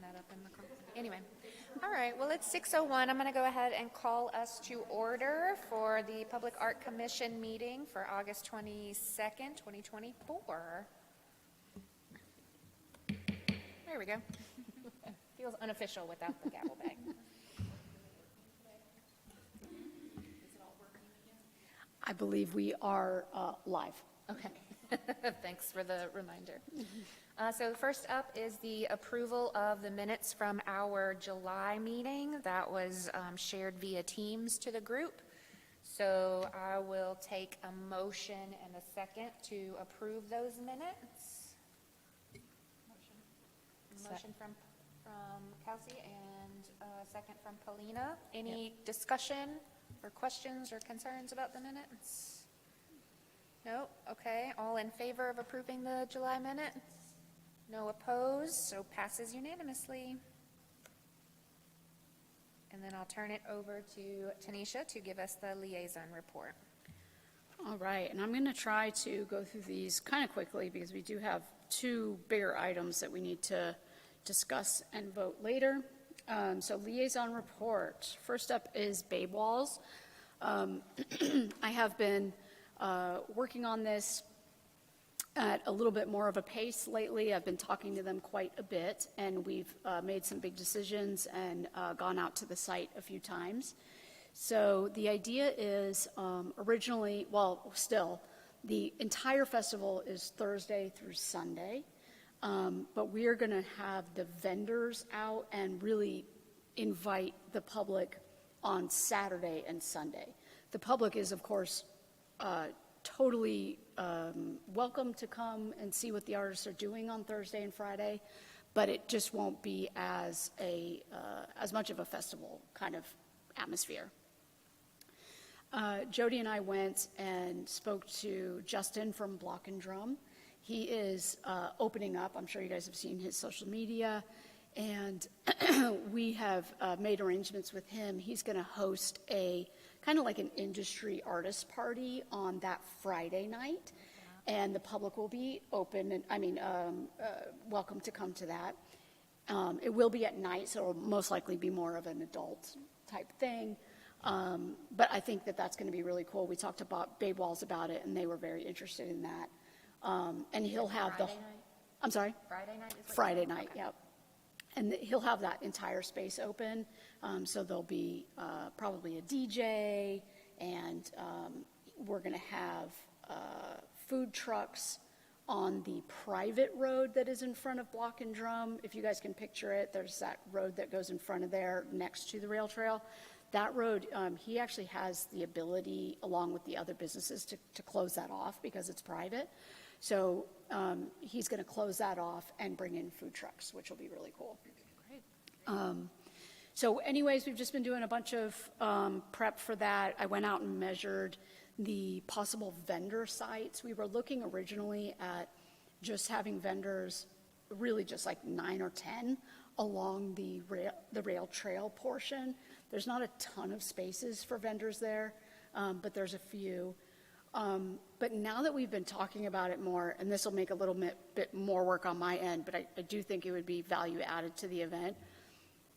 that up in the call. Anyway, all right, well, it's 6:01. I'm going to go ahead and call us to order for the Public Art Commission meeting for August 22nd, 2024. There we go. Feels unofficial without the gavel bag. I believe we are live. Okay. Thanks for the reminder. So first up is the approval of the minutes from our July meeting that was shared via Teams to the group. So I will take a motion and a second to approve those minutes. Motion from Kelsey and a second from Paulina. Any discussion or questions or concerns about the minutes? No? Okay. All in favor of approving the July minutes? No opposed, so passes unanimously. And then I'll turn it over to Tanisha to give us the liaison report. All right, and I'm going to try to go through these kind of quickly because we do have two bigger items that we need to discuss and vote later. So liaison report. First up is Babe Walls. I have been working on this at a little bit more of a pace lately. I've been talking to them quite a bit, and we've made some big decisions and gone out to the site a few times. So the idea is originally, well, still, the entire festival is Thursday through Sunday, but we are going to have the vendors out and really invite the public on Saturday and Sunday. The public is, of course, totally welcome to come and see what the artists are doing on Thursday and Friday, but it just won't be as much of a festival kind of atmosphere. Jody and I went and spoke to Justin from Block and Drum. He is opening up. I'm sure you guys have seen his social media, and we have made arrangements with him. He's going to host a kind of like an industry artist party on that Friday night, and the public will be open and welcome to come to that. It will be at night, so it'll most likely be more of an adult type thing, but I think that that's going to be really cool. We talked about Babe Walls about it, and they were very interested in that. And he'll have Friday night? I'm sorry? Friday night? Friday night, okay. yep. And he'll have that entire space open, so there'll be probably a DJ, and we're going to have food trucks on the private road that is in front of Block and Drum. If you guys can picture it, there's that road that goes in front of there next to the rail trail. That road, he actually has the ability, along with the other businesses, to close that off because it's private. So he's going to close that off and bring in food trucks, which will be really cool. Great. So anyways, we've just been doing a bunch of prep for that. I went out and measured the possible vendor sites. We were looking originally at just having vendors, really just like 9 or 10 along the rail trail portion. There's not a ton of spaces for vendors there, but there's a few. But now that we've been talking about it more, and this will make a little bit more work on my end, but I do think it would be value added to the event,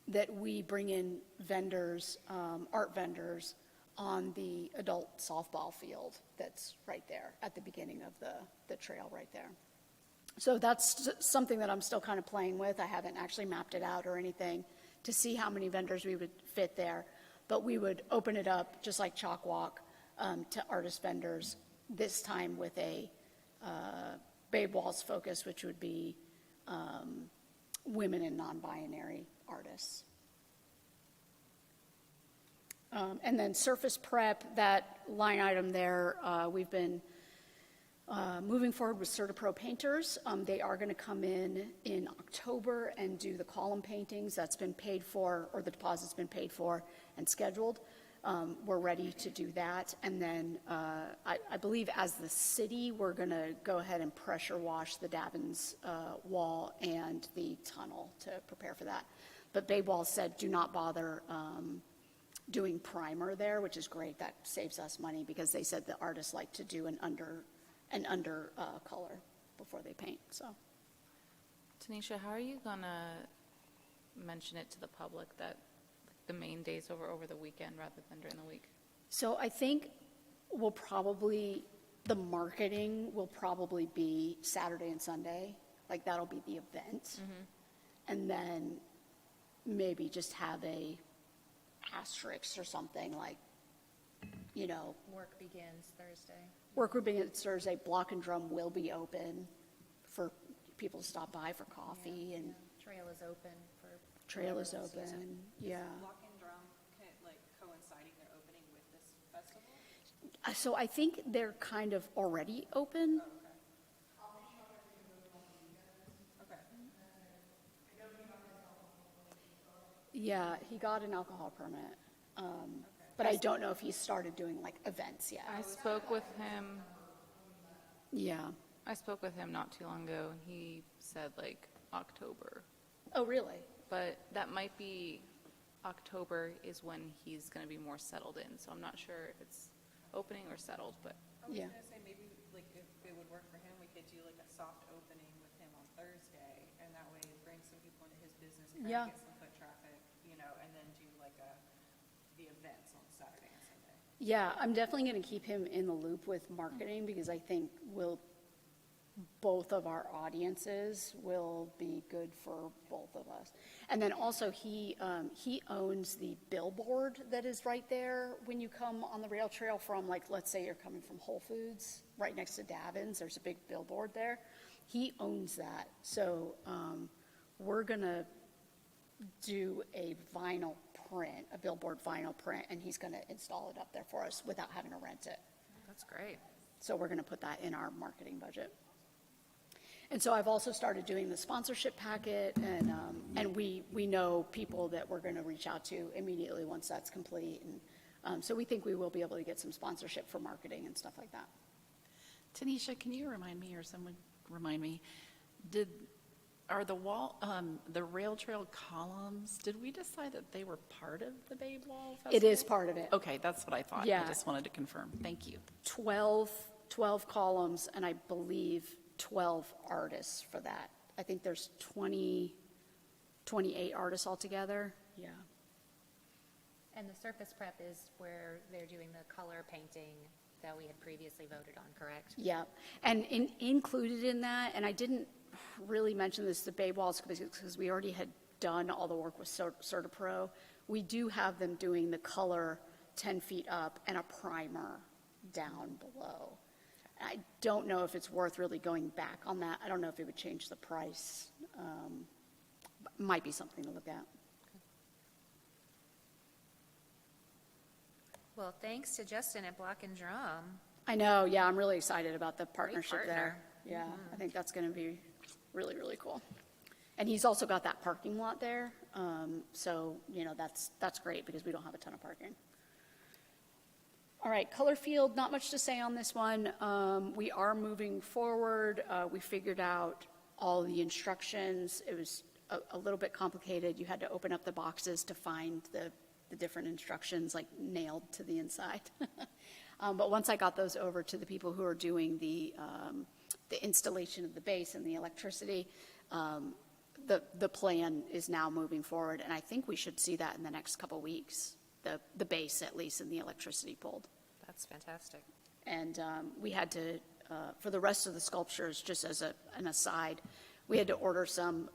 that we bring in vendors, art vendors, on the adult softball field that's right there at the beginning of the trail right there. So that's something that I'm still kind of playing with. I haven't actually mapped it out or anything to see how many vendors we would fit there, but we would open it up just like Chalk Walk to artist vendors, this time with a Babe Walls focus, which would be women and non-binary artists. And then surface prep, that line item there, we've been moving forward with CertaPro painters. They are going to come in October and do the column paintings. That's been paid for, or the deposit's been paid for and scheduled. We're ready to do that. And then I believe as the city, we're going to go ahead and pressure wash the Davins wall and the tunnel to prepare for that. But Babe Walls said do not bother doing primer there, which is great. That saves us money because they said the artists like to do an under color before they paint. So, Tanisha, how are you gonna mention it to the public that the main days over the weekend rather than during the week? So I think the marketing will probably be Saturday and Sunday, like that'll be the event. And then maybe just have a asterisk or something like, Work begins Thursday. work will begin Thursday, Block and Drum will be open for people to stop by for coffee and Trail is open for. trail is whatever season. open, yeah. Block and Drum, like coinciding their opening with this festival? So I think they're kind of already open. Okay. Yeah, he got an alcohol permit. But I don't know if he started doing like events yet. I spoke with him Yeah. not too long ago, and he said like October. Oh, really? But that might be, October is when he's going to be more settled in, so I'm not sure if it's opening or settled, but I was Yeah. gonna say, maybe, like, if it would work for him, we could do like a soft opening with him on Thursday, and that way bring some people into his business, kind Yeah. of get some foot traffic, and then do like the events on Saturday and Sunday. Yeah, I'm definitely going to keep him in the loop with marketing because I think both of our audiences will be good for both of us. And then also he owns the billboard that is right there when you come on the rail trail from, like, let's say you're coming from Whole Foods, right next to Davin's, there's a big billboard there. He owns that. So we're going to do a billboard vinyl print, and he's going to install it up there for us without having to rent it. That's great. So we're going to put that in our marketing budget. And so I've also started doing the sponsorship packet, and we know people that we're going to reach out to immediately once that's complete. And so we think we will be able to get some sponsorship for marketing and stuff like that. Tanisha, can you remind me, or someone remind me, are the rail trail columns, did we decide that they were part of the Babe Wall Festival? It is part of it. Okay, that's what I thought. Yeah. I just wanted to confirm. Thank you. 12 columns, and I believe 12 artists for that. I think there's 28 artists altogether. Yeah. And the surface prep is where they're doing the color painting that we had previously voted on, correct? Yeah, and included in that, and I didn't really mention this to Babe Walls because we already had done all the work with CertaPro. We do have them doing the color 10 feet up and a primer down below. I don't know if it's worth really going back on that. I don't know if it would change the price. Might be something to look at. Well, thanks to Justin at Block and Drum. I know, yeah, I'm really excited about the partnership there. partner. Yeah, I think that's going to be really, really cool. And he's also got that parking lot there, so, that's great because we don't have a ton of parking. All right, color field, not much to say on this one. We are moving forward. We figured out all the instructions. It was a little bit complicated. You had to open up the boxes to find the different instructions, like nailed to the inside. But once I got those over to the people who are doing the installation of the base and the electricity, the plan is now moving forward, and I think we should see that in the next couple weeks, the base at least and the electricity pulled. That's fantastic. And we had to, for the rest of the sculptures, just as an aside, we had to order some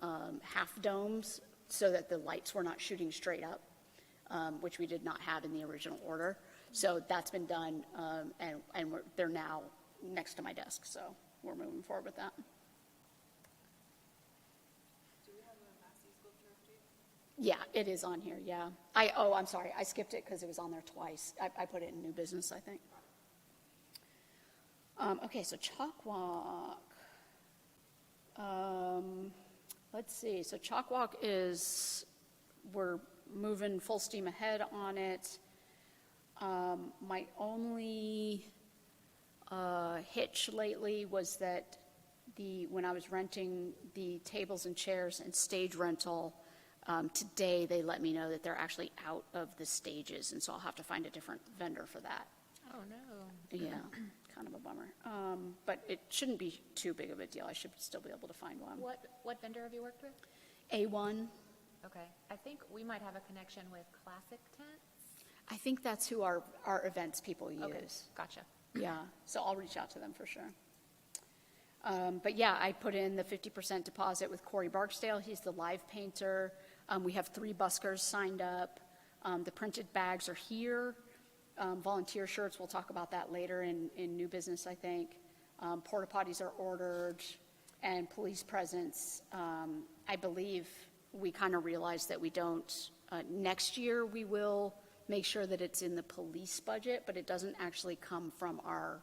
half domes so that the lights were not shooting straight up, which we did not have in the original order. So that's been done, and they're now next to my desk, so we're moving forward with that. Do we have a Massey sculpture update? Yeah, it is on here, yeah. I'm sorry, I skipped it because it was on there twice. I put it in new business, I think. Okay, so Chalk Walk. Let's see, so Chalk Walk we're moving full steam ahead on it. My only hitch lately was that when I was renting the tables and chairs and stage rental, today they let me know that they're actually out of the stages, and so I'll have to find a different vendor for that. Oh, no. Yeah, kind of a bummer. But it shouldn't be too big of a deal. I should still be able to find one. What vendor have you worked with? A1, Okay, I think we might have a connection with Classic Tents. I think that's who our events people Okay, use. gotcha. Yeah, so I'll reach out to them for sure. But yeah, I put in the 50% deposit with Corey Barksdale. He's the live painter. We have 3 buskers signed up. The printed bags are here. Volunteer shirts, we'll talk about that later in new business, I think. Porta potties are ordered, and police presence. I believe we kind of realized that we don't, next year we will make sure that it's in the police budget, but it doesn't actually come from our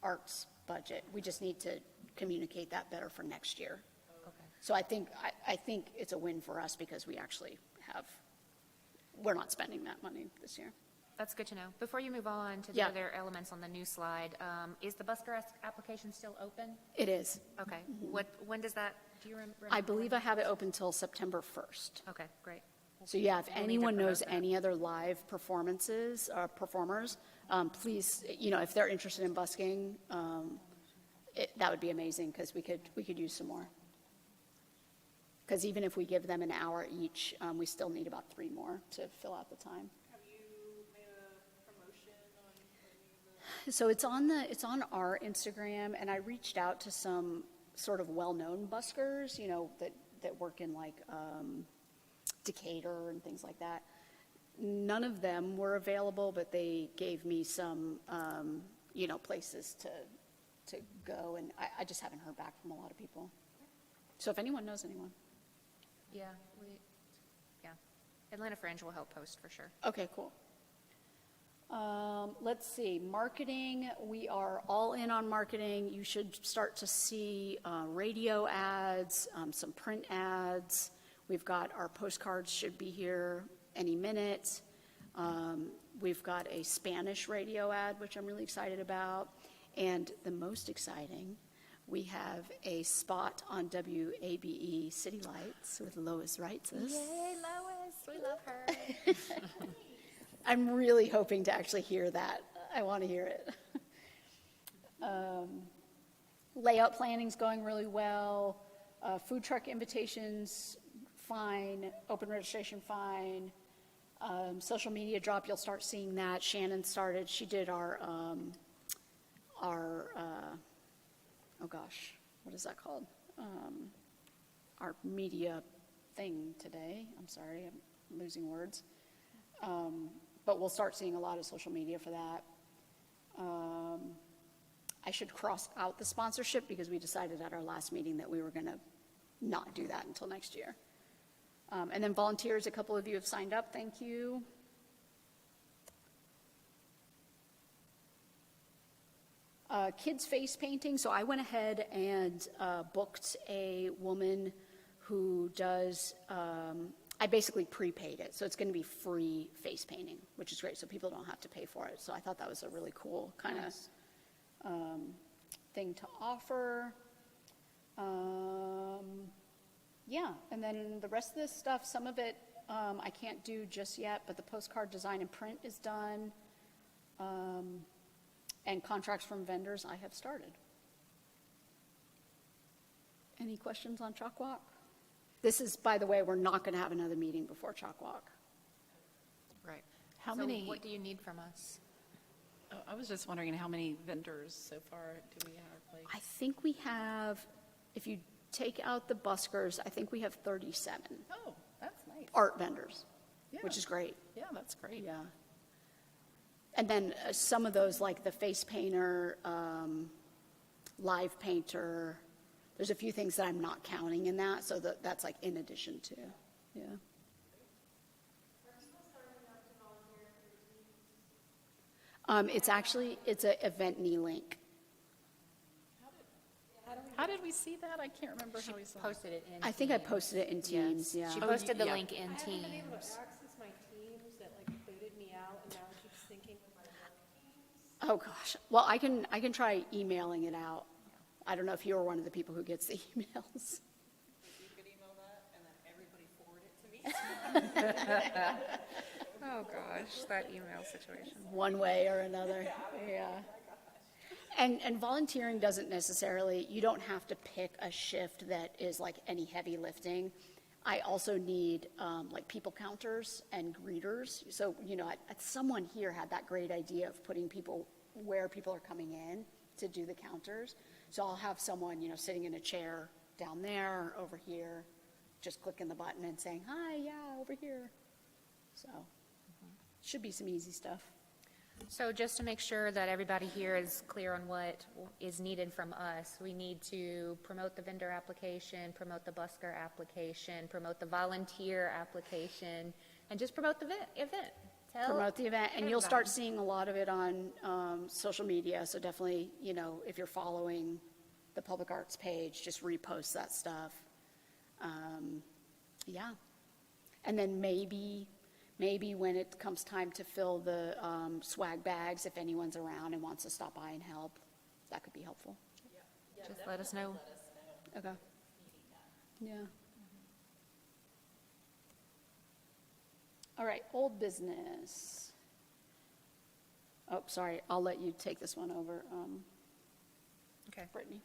arts budget. We just need to communicate that better for next year. Okay. So I think it's a win for us because we actually we're not spending that money this year. That's good to know. Before you move on to the Yeah. other elements on the new slide, is the busker application still open? It is. Okay, when does that, do you remember? I believe I have it open till September 1st. Okay, great. So yeah, if We'll need to anyone knows promote that. any other live performances, performers, please, if they're interested in busking, that would be amazing because we could use some more. Because even if we give them an hour each, we still need about 3 more to fill out the time. Have you made a promotion on any of the? So it's on our Instagram, and I reached out to some sort of well-known buskers, that work in like Decatur and things like that. None of them were available, but they gave me some, places to go, and I just haven't heard back from a lot of people. So if anyone knows anyone. Yeah, Atlanta Fringe will help post for sure. Okay, cool. Let's see, marketing, we are all in on marketing. You should start to see radio ads, some print ads. We've got our postcards should be here any minute. We've got a Spanish radio ad, which I'm really excited about. And the most exciting, we have a spot on WABE City Lights with Lois Reitzes. Yay, Lois, we love her. I'm really hoping to actually hear that. I want to hear it. Layout planning's going really well. Food truck invitations, fine. Open registration, fine. Social media drop, you'll start seeing that. Shannon started, she did our oh gosh, what is that called? Our media thing today. I'm sorry, I'm losing words. But we'll start seeing a lot of social media for that. I should cross out the sponsorship because we decided at our last meeting that we were going to not do that until next year. And then volunteers, a couple of you have signed up. Thank you. Kids face painting. So I went ahead and booked a woman who does, I basically prepaid it. So it's going to be free face painting, which is great. So people don't have to pay for it. So I thought that was a really cool kind of thing to offer. Yeah, and then the rest of this stuff, some of it I can't do just yet, but the postcard design and print is done. And contracts from vendors I have started. Any questions on Chalk Walk? This is, by the way, we're not going to have another meeting before Chalk Walk. Right. How So many, what do you need from us? I was just wondering how many vendors so far do we have? Like, I think we have, if you take out the buskers, I think we have 37 oh, that's nice. art vendors, which Yeah. is great. Yeah, that's great. Yeah. And then some of those, like the face painter, live painter, there's a few things that I'm not counting in that, so that's like in addition to, yeah. It's an event link. How did we see that? I can't remember how we saw it. Posted it in. I think I Teams. posted it in Teams, yeah. She Oh, posted the yeah. link in I haven't been able to Teams. access my Teams that like booted me out, and now it keeps syncing with my work Teams. Oh, gosh. Well, I can try emailing it out. I don't know if you're one of the people who gets the emails. If you could email that, and then everybody forward it to me. Oh, gosh, that email situation. One way or another, yeah. And volunteering doesn't necessarily, you don't have to pick a shift that is like any heavy lifting. I also need, like, people counters and greeters. So, someone here had that great idea of putting people where people are coming in to do the counters. So I'll have someone, sitting in a chair down there, over here, just clicking the button and saying, hi, yeah, over here. So, should be some easy stuff. So just to make sure that everybody here is clear on what is needed from us, we need to promote the vendor application, promote the busker application, promote the volunteer application, and just promote the event. Promote the event, and you'll start seeing a lot of it on social media, so definitely, if you're following the Public Arts page, just repost that stuff. Yeah. And then maybe when it comes time to fill the swag bags, if anyone's around and wants to stop by and help, that could be helpful. Just let us know. Okay. Yeah. All right, old business. Oh, sorry, I'll let you take this one over, Okay. Brittany.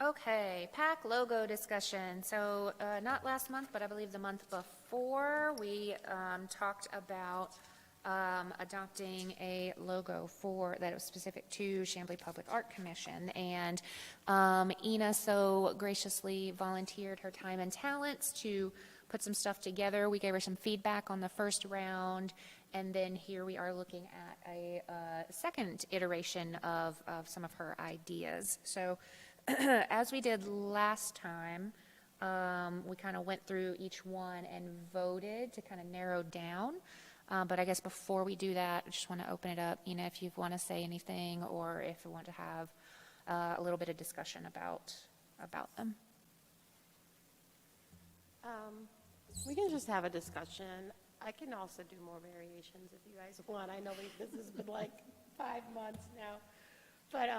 Okay, PAC logo discussion. So not last month, but I believe the month before, we talked about adopting a logo that was specific to Chamblee Public Art Commission. And Ina so graciously volunteered her time and talents to put some stuff together. We gave her some feedback on the first round, and then here we are looking at a second iteration of some of her ideas. So as we did last time, we kind of went through each one and voted to kind of narrow down. But I guess before we do that, I just want to open it up, if you want to say anything or if you want to have a little bit of discussion about them. We can just have a discussion. I can also do more variations if you guys want. I know this has been like 5 months now. But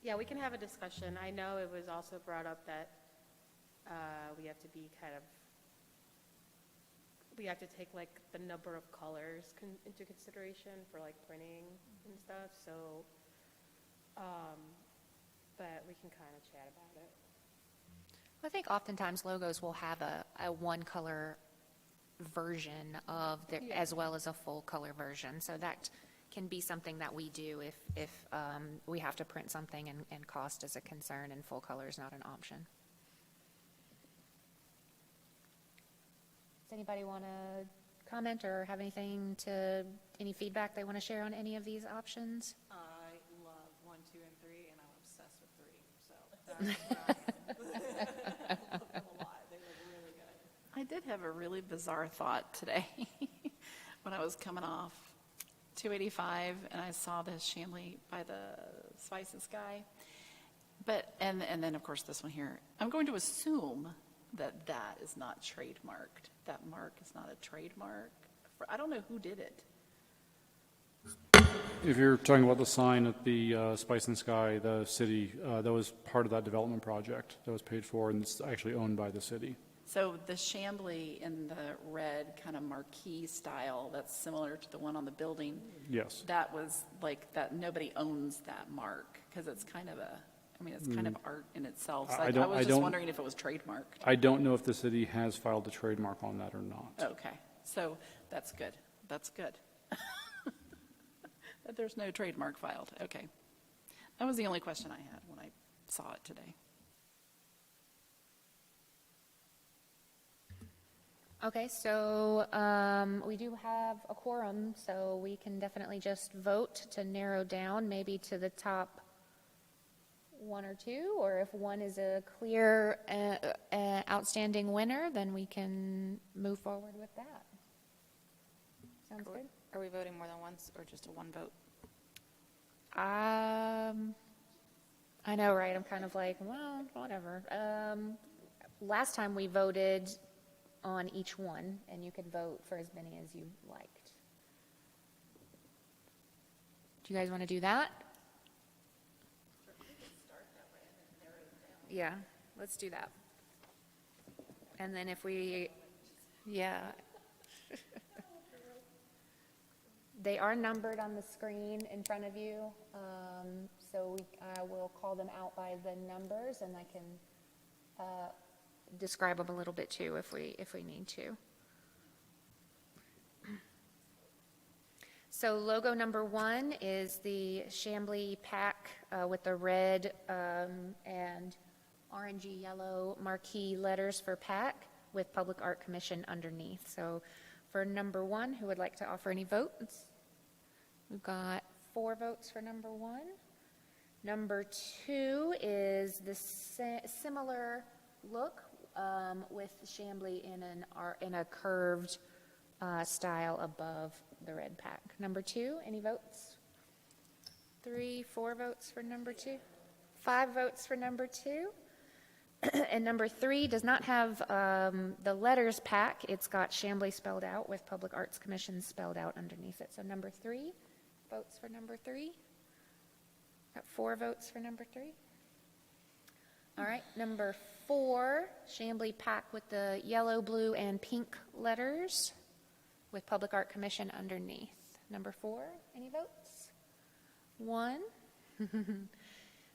yeah, we can have a discussion. I know it was also brought up that we have to take like the number of colors into consideration for like printing and stuff. So, but we can kind of chat about it. I think oftentimes logos will have a one-color version of as well as a full-color version. So that can be something that we do if we have to print something and cost is a concern and full color is not an option. Does anybody want to comment or have any feedback they want to share on any of these options? I love 1, 2, and 3, and I'm obsessed with 3. So that's a lot. They look really good. I did have a really bizarre thought today when I was coming off 285 and I saw the Chamblee by the Spice and Sky. But, and then of course this one here, I'm going to assume that is not trademarked. That mark is not a trademark. I don't know who did it. If you're talking about the sign at the Spice and Sky, the city, that was part of that development project that was paid for, and it's actually owned by the city. So the Chamblee in the red kind of marquee style, that's similar to the one on the building. Yes. That was like that, nobody owns that mark because it's kind of it's kind of art in itself. So I was just wondering if it was trademarked. I don't know if the city has filed a trademark on that or not. Okay, so that's good. That's good. That there's no trademark filed. Okay. That was the only question I had when I saw it today. Okay, so we do have a quorum, so we can definitely just vote to narrow down maybe to the top 1 or 2, or if one is a clear outstanding winner, then we can move forward with that. Sounds good? Are we voting more than once or just a one vote? I know, right? I'm kind of like, well, whatever. Last time we voted on each one, and you could vote for as many as you liked. Do you guys want to do that? Yeah, let's do that. And then if we, yeah. They are numbered on the screen in front of you, so I will call them out by the numbers, and I can describe them a little bit too if we need to. So logo number 1 is the Chamblee pack with the red and orangey yellow marquee letters for pack with Public Art Commission underneath. So for number 1, who would like to offer any votes? We've got 4 votes for number 1. Number 2 is the similar look with Chamblee in a curved style above the red pack. Number 2, any votes? 3, 4 votes for number 2. 5 votes for number 2. And number 3 does not have the letters pack. It's got Chamblee spelled out with Public Arts Commission spelled out underneath it. So number 3, votes for number 3. Got 4 votes for number 3. All right, number 4, Chamblee pack with the yellow, blue, and pink letters with Public Art Commission underneath. Number 4, any votes? 1.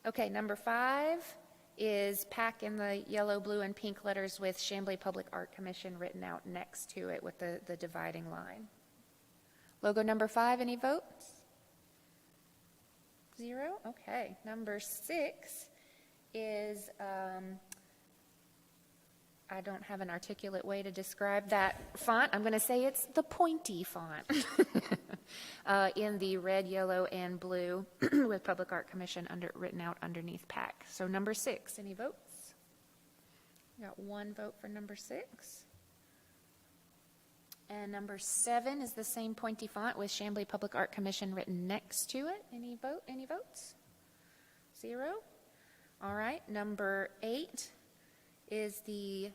Okay, number 5 is pack in the yellow, blue, and pink letters with Chamblee Public Art Commission written out next to it with the dividing line. Logo number 5, any votes? 0? Okay. Number 6 is, I don't have an articulate way to describe that font. I'm going to say it's the pointy font in the red, yellow, and blue with Public Art Commission written out underneath pack. So number 6, any votes? We got 1 vote for number 6. And number 7 is the same pointy font with Chamblee Public Art Commission written next to it. Any votes? 0. All right. Number 8 is the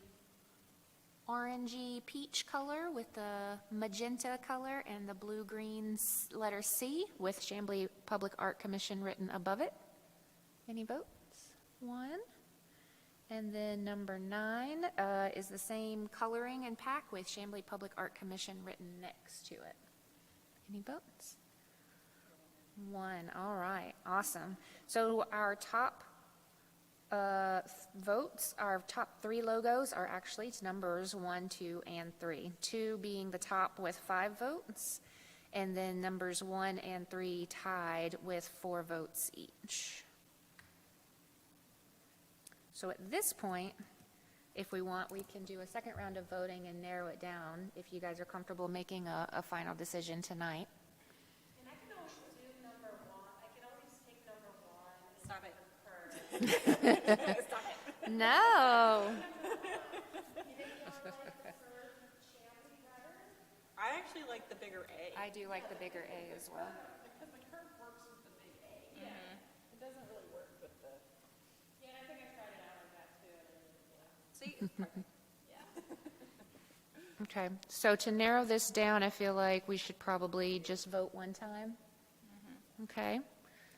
orangey peach color with the magenta color and the blue-green letter C with Chamblee Public Art Commission written above it. Any votes? 1. And then number 9 is the same coloring and pack with Chamblee Public Art Commission written next to it. Any votes? 1. All right. Awesome. So our top votes, our top 3 logos are actually numbers 1, 2, and 3. 2 being the top with 5 votes, and then numbers 1 and 3 tied with 4 votes each. So at this point, if we want, we can do a second round of voting and narrow it down if you guys are comfortable making a final decision tonight. And I can always do number 1. I can always take number 1. Stop it. No. I actually like the bigger A. I do like the bigger A as well. Because the curve works with the big A. Yeah. It doesn't really work with the. Yeah, I think I tried it out like that too. See, it's perfect. Okay, so to narrow this down, I feel like we should probably just vote one time. Okay,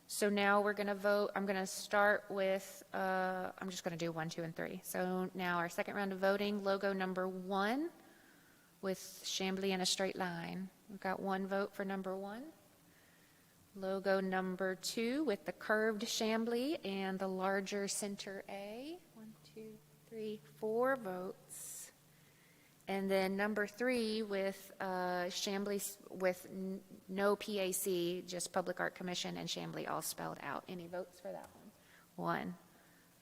so now we're going to vote. I'm going to start with, I'm just going to do 1, 2, and 3. So now our second round of voting, logo number 1 with Chamblee in a straight line. We've got 1 vote for number 1. Logo number 2 with the curved Chamblee and the larger center A. 1, 2, 3, 4 votes. And then number 3 with Chamblee with no PAC, just Public Art Commission and Chamblee all spelled out. Any votes for that one?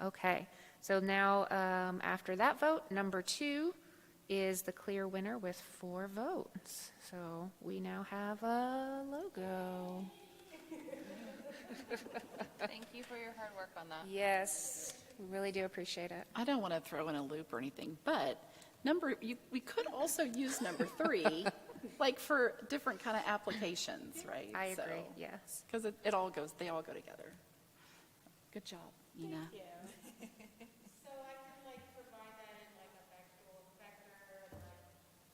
1. Okay. So now after that vote, number 2 is the clear winner with 4 votes. So we now have a logo. Thank you for your hard work on that. Yes, we really do appreciate it. I don't want to throw in a loop or anything, but we could also use number 3, like for different kind of applications, right? I agree, yes. Because they all go together. Good job, Ina. So I can like provide that in like a vector and like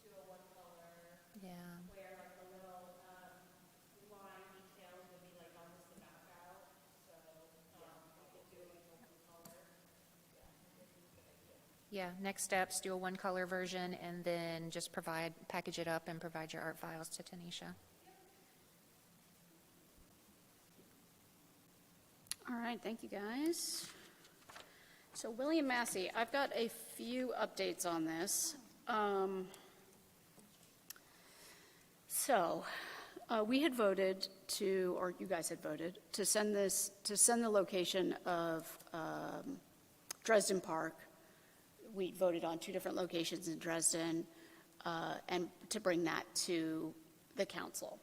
do a 1 color Yeah. where like the little line details would be like almost the knockout. So we could do it in a 1 color. Yeah, next steps, do a 1 color version and then just package it up and provide your art files to Tanisha. All right, thank you, guys. So William Massey, I've got a few updates on this. We had voted to, or you guys had voted, to send the location of Dresden Park. We voted on 2 different locations in Dresden, and to bring that to the council.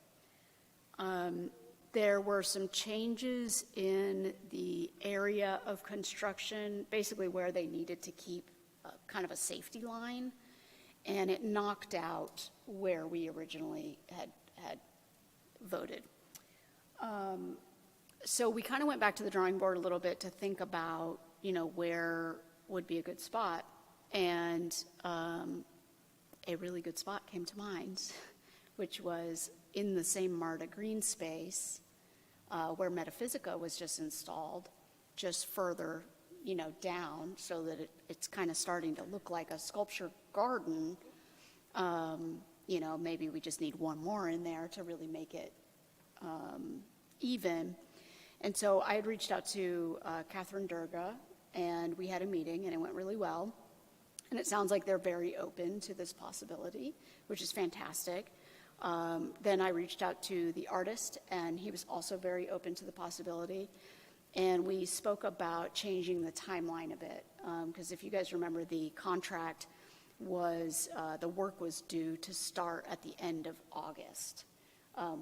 There were some changes in the area of construction, basically where they needed to keep kind of a safety line, and it knocked out where we originally had voted. So we kind of went back to the drawing board a little bit to think about, where would be a good spot, and a really good spot came to mind, which was in the same MARTA green space where Metaphysica was just installed, just further, down, so that it's kind of starting to look like a sculpture garden. Maybe we just need one more in there to really make it even. And so I had reached out to Catherine Durga, and we had a meeting, and it went really well. And it sounds like they're very open to this possibility, which is fantastic. Then I reached out to the artist, and he was also very open to the possibility. And we spoke about changing the timeline a bit, because if you guys remember, the contract was, the work was due to start at the end of August,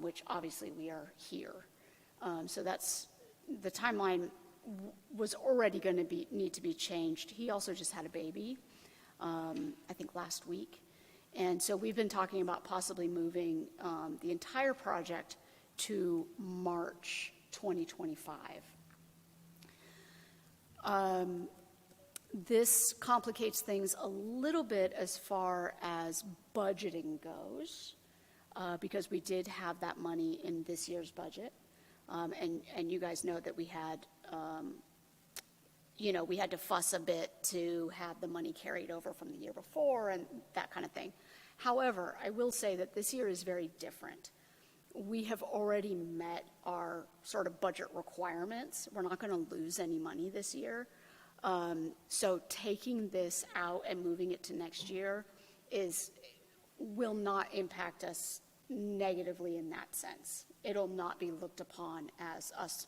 which obviously we are here. So that's, the timeline was already going to need to be changed. He also just had a baby, I think last week. And so we've been talking about possibly moving the entire project to March 2025. This complicates things a little bit as far as budgeting goes, because we did have that money in this year's budget. And you guys know that we had, we had to fuss a bit to have the money carried over from the year before and that kind of thing. However, I will say that this year is very different. We have already met our sort of budget requirements. We're not going to lose any money this year. So taking this out and moving it to next year will not impact us negatively in that sense. It'll not be looked upon as us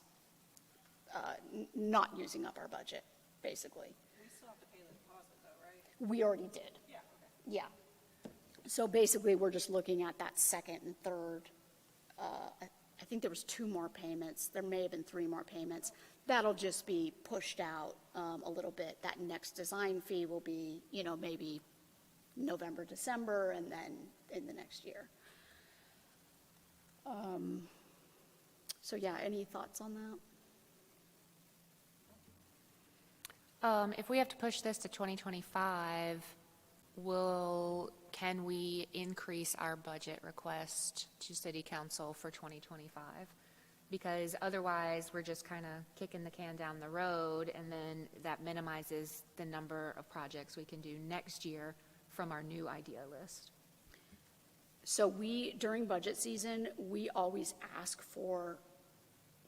not using up our budget, basically. We still have to pay the deposit though, right? We already did. Yeah, okay. Yeah. So basically, we're just looking at that second and third. I think there was 2 more payments. There may have been 3 more payments. That'll just be pushed out a little bit. That next design fee will be, maybe November, December, and then in the next year. So yeah, any thoughts on that? If we have to push this to 2025, can we increase our budget request to city council for 2025? Because otherwise, we're just kind of kicking the can down the road, and then that minimizes the number of projects we can do next year from our new idea list. So during budget season, we always ask for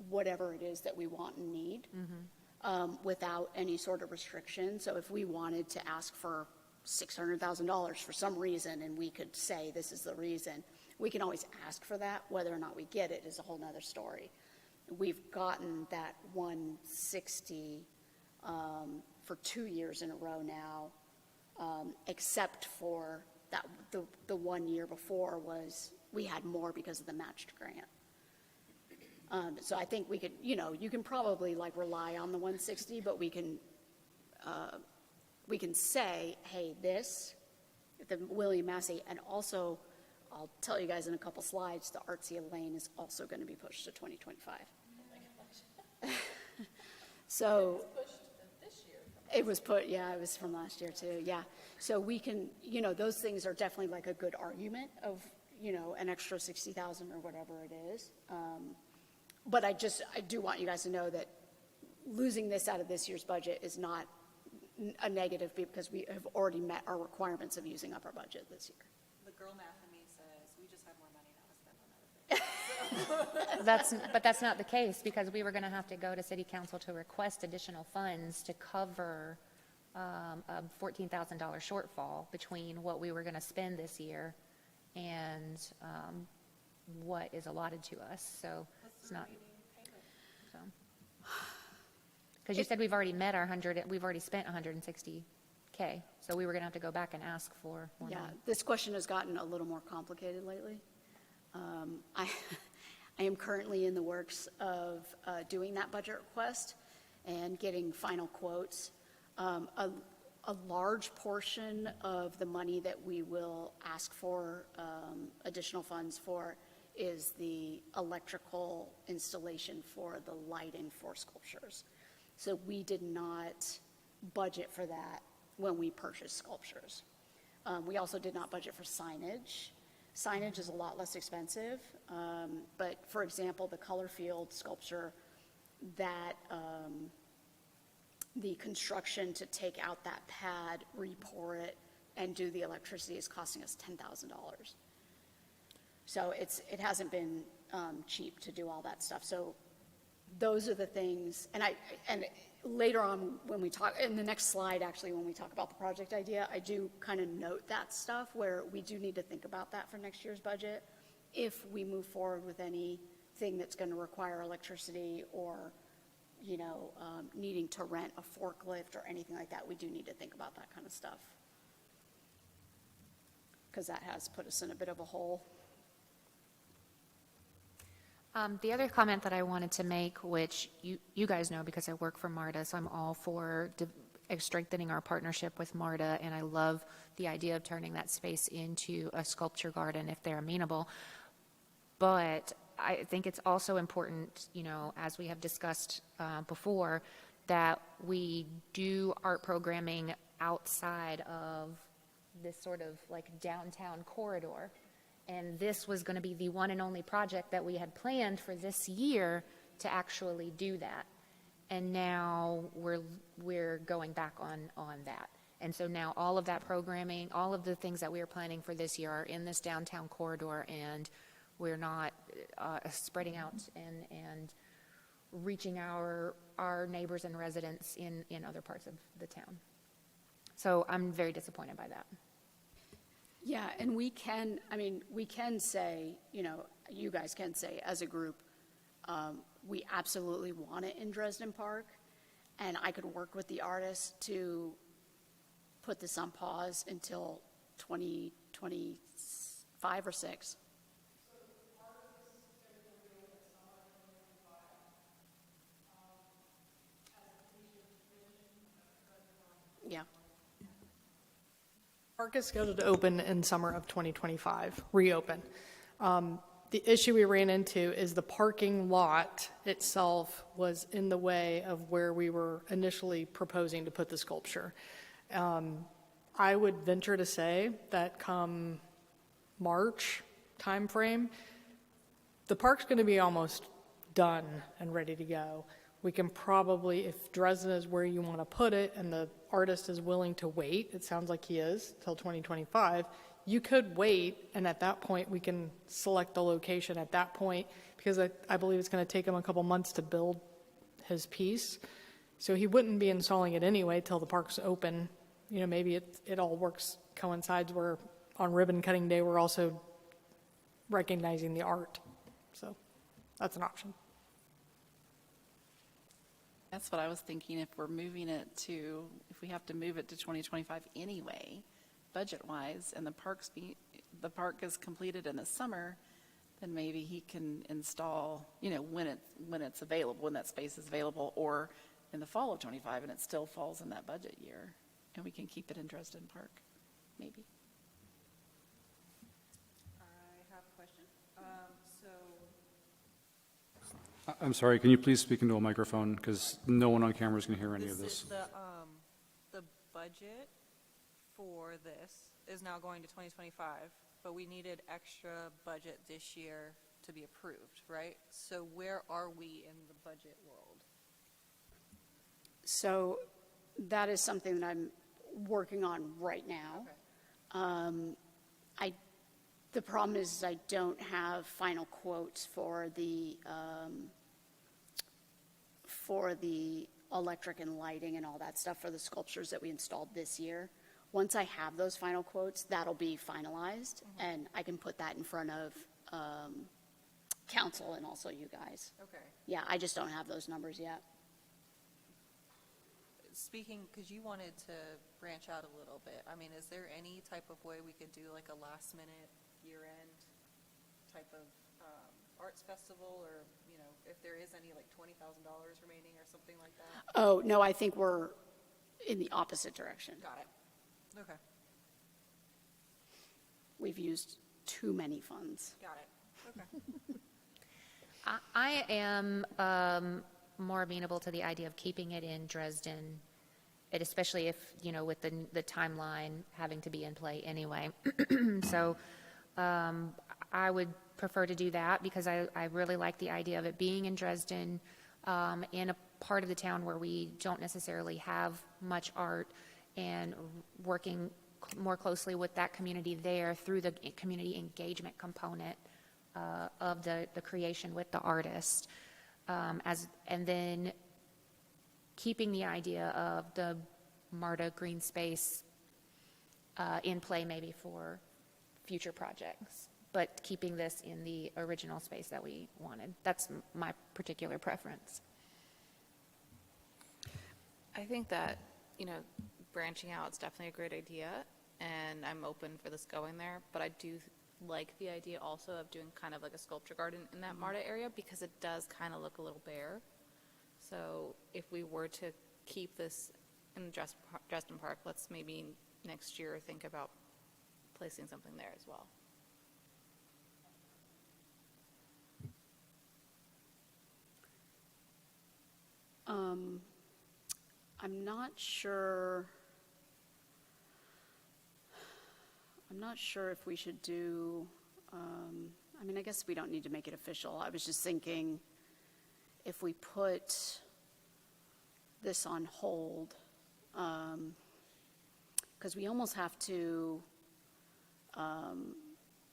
whatever it is that we want and need, without any sort of restriction. So if we wanted to ask for $600,000 for some reason, and we could say this is the reason, we can always ask for that. Whether or not we get it is a whole nother story. We've gotten that 160 for 2 years in a row now, except for that the 1 year before we had more because of the matched grant. So I think we could, you can probably rely on the 160, but we can say, hey, the William Massey, and also I'll tell you guys in a couple slides, the Artsia Lane is also going to be pushed to 2025. So it was it was from last year too, yeah. So we can, those things are definitely a good argument of, an extra 60,000 or whatever it is. But I do want you guys to know that losing this out of this year's budget is not a negative, because we have already met our requirements of using up our budget this year. The girl math in me says we just have more money now to spend on other things. But that's not the case, because we were going to have to go to city council to request additional funds to cover a $14,000 shortfall between what we were going to spend this year and what is allotted to us, so it's not. Because you said we've already met our 100, we've already spent 160K, so we were going to have to go back and ask for more Yeah, money. this question has gotten a little more complicated lately. I I am currently in the works of doing that budget request and getting final quotes. A large portion of the money that we will ask for additional funds for is the electrical installation for the lighting for sculptures. So we did not budget for that when we purchased sculptures. We also did not budget for signage. Signage is a lot less expensive, but for example, the color field sculpture, that the construction to take out that pad, re-pour it, and do the electricity is costing us $10,000. So it hasn't been cheap to do all that stuff. So those are the things, and later on when we talk, in the next slide actually, when we talk about the project idea, I do kind of note that stuff where we do need to think about that for next year's budget. If we move forward with anything that's going to require electricity or, needing to rent a forklift or anything like that, we do need to think about that kind of stuff. Because that has put us in a bit of a hole. The other comment that I wanted to make, which you guys know because I work for MARTA, so I'm all for strengthening our partnership with MARTA, and I love the idea of turning that space into a sculpture garden if they're amenable. But I think it's also important, as we have discussed before, that we do art programming outside of this sort of like downtown corridor. And this was going to be the one and only project that we had planned for this year to actually do that. And now we're going back on that. And so now all of that programming, all of the things that we were planning for this year are in this downtown corridor, and we're not spreading out and reaching our neighbors and residents in other parts of the town. So I'm very disappointed by that. Yeah, and we can say, you guys can say as a group, we absolutely want it in Dresden Park, and I could work with the artists to put this on pause until 2025 or 6. Yeah. Park is scheduled to open in summer of 2025, reopen. The issue we ran into is the parking lot itself was in the way of where we were initially proposing to put the sculpture. I would venture to say that come March timeframe, the park's going to be almost done and ready to go. We can probably, if Dresden is where you want to put it and the artist is willing to wait, it sounds like he is, till 2025, you could wait, and at that point, we can select the location at that point, because I believe it's going to take him a couple months to build his piece. So he wouldn't be installing it anyway till the park's open. Maybe it all coincides where on ribbon cutting day, we're also recognizing the art. So that's an option. That's what I was thinking, if we have to move it to 2025 anyway, budget-wise, and the park is completed in the summer, then maybe he can install, when it's available, when that space is available, or in the fall of 25, and it still falls in that budget year, and we can keep it in Dresden Park, maybe. I have a question. I'm sorry, can you please speak into a microphone, because no one on camera is going to hear any of This this. is the budget for this is now going to 2025, but we needed extra budget this year to be approved, right? So where are we in the budget world? So that is something that I'm working on right now. Okay. The problem is I don't have final quotes for the electric and lighting and all that stuff for the sculptures that we installed this year. Once I have those final quotes, that'll be finalized, and I can put that in front of council and also you guys. Okay. Yeah, I just don't have those numbers yet. Speaking, because you wanted to branch out a little bit, I mean, is there any type of way we could do like a last minute, year-end type of arts festival, or, you know, if there is any, like $20,000 remaining or something like that? Oh, no, I think we're in the opposite direction. Got it. Okay, We've used too many funds. got it. Okay. I am more amenable to the idea of keeping it in Dresden, and especially if, you know, with the timeline having to be in play anyway. So I would prefer to do that because I really like the idea of it being in Dresden, in a part of the town where we don't necessarily have much art, and working more closely with that community there through the community engagement component of the creation with the artist, and then keeping the idea of the MARTA green space in play maybe for future projects, but keeping this in the original space that we wanted. That's my particular preference. I think that, you know, branching out is definitely a great idea, and I'm open for this going there, but I do like the idea also of doing kind of like a sculpture garden in that MARTA area, because it does kind of look a little bare. So if we were to keep this in Dresden Park, let's maybe next year think about placing something there as well. I'm not sure if we should do, I mean, I guess we don't need to make it official. I was just thinking if we put this on hold, because we almost have to,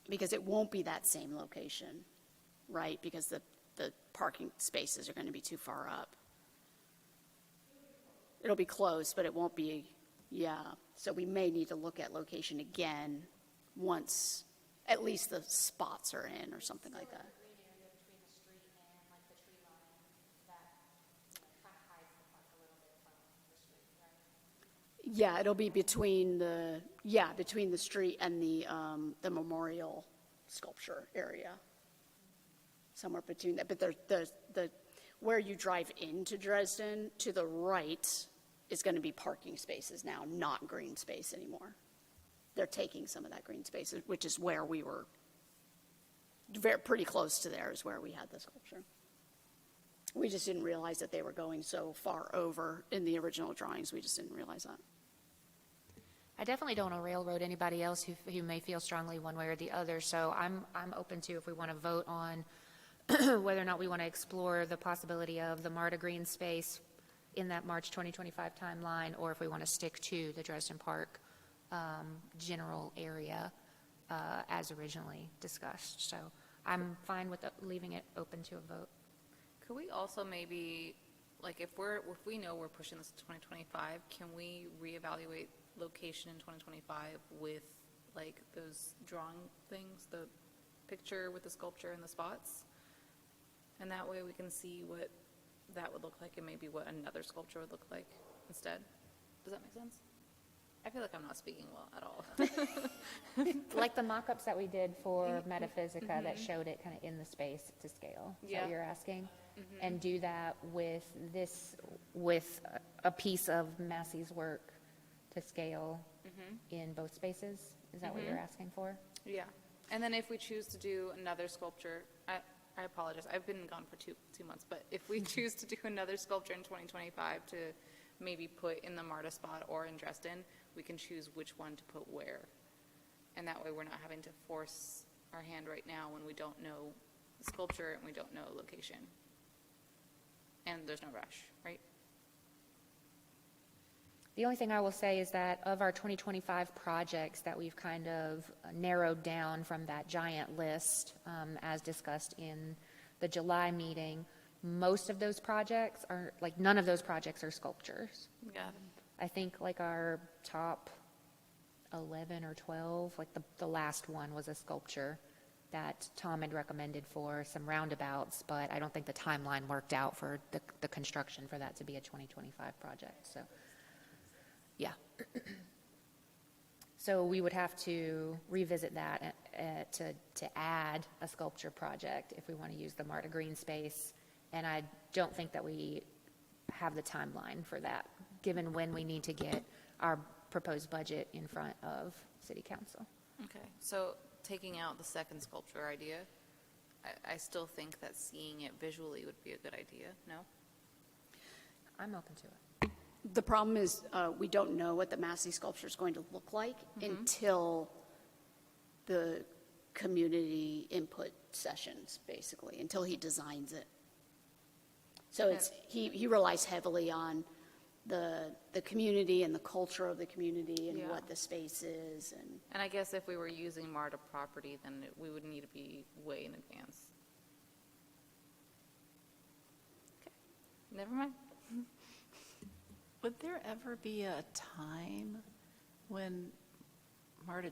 because it won't be that same location, right? Because the parking spaces are going to be too far up. It'll be close, but it won't be, yeah. So we may need to look at location again once at least the spots are in or something like that. Yeah, it'll be between the street and the memorial sculpture area. Somewhere between that, but the where you drive into Dresden, to the right is going to be parking spaces now, not green space anymore. They're taking some of that green space, which is where we were, pretty close to there is where we had the sculpture. We just didn't realize that they were going so far over in the original drawings. We just didn't realize that. I definitely don't want to railroad anybody else who may feel strongly one way or the other, so I'm open to, if we want to vote on whether or not we want to explore the possibility of the MARTA green space in that March 2025 timeline, or if we want to stick to the Dresden Park general area as originally discussed. So I'm fine with leaving it open to a vote. Could we also maybe, like, if we know we're pushing this to 2025, can we reevaluate location in 2025 with, like, those drawing things, the picture with the sculpture and the spots? And that way we can see what that would look like and maybe what another sculpture would look like instead. Does that make sense? I feel like I'm not speaking well at all. Like the mock-ups that we did for Metaphysica that showed it kind of in the space to scale. Is that what you're asking? And do that with a piece of Massey's work to scale in both spaces? Is that what you're asking for? Yeah. And then if we choose to do another sculpture, I apologize, I've been gone for two months, but if we choose to do another sculpture in 2025 to maybe put in the MARTA spot or in Dresden, we can choose which one to put where. And that way we're not having to force our hand right now when we don't know the sculpture and we don't know location. And there's no rush, right? The only thing I will say is that of our 2025 projects that we've kind of narrowed down from that giant list, as discussed in the July meeting, most of those projects are, like, none of those projects are sculptures. Got I think like our top 11 or 12, like the last one was a sculpture that Tom had recommended for some roundabouts, but I don't think the timeline worked out for the construction for that to be a 2025 project, so, yeah. So we would have to revisit that to add a sculpture project if we want to use the MARTA green space, and I don't think that we have the timeline for that, given when we need to get our proposed budget in front of City Council. Okay, so taking out the second sculpture idea, I still think that seeing it visually would be a good idea, no? I'm open to it. The problem is, we don't know what the Massey sculpture is going to look like until the community input sessions, basically, until he designs it. So it's, he relies heavily on the community and the culture of the community and Yeah. what the space is, and And I guess if we were using MARTA property, then we would need to be way in advance. Okay, never mind. Would there ever be a time when MARTA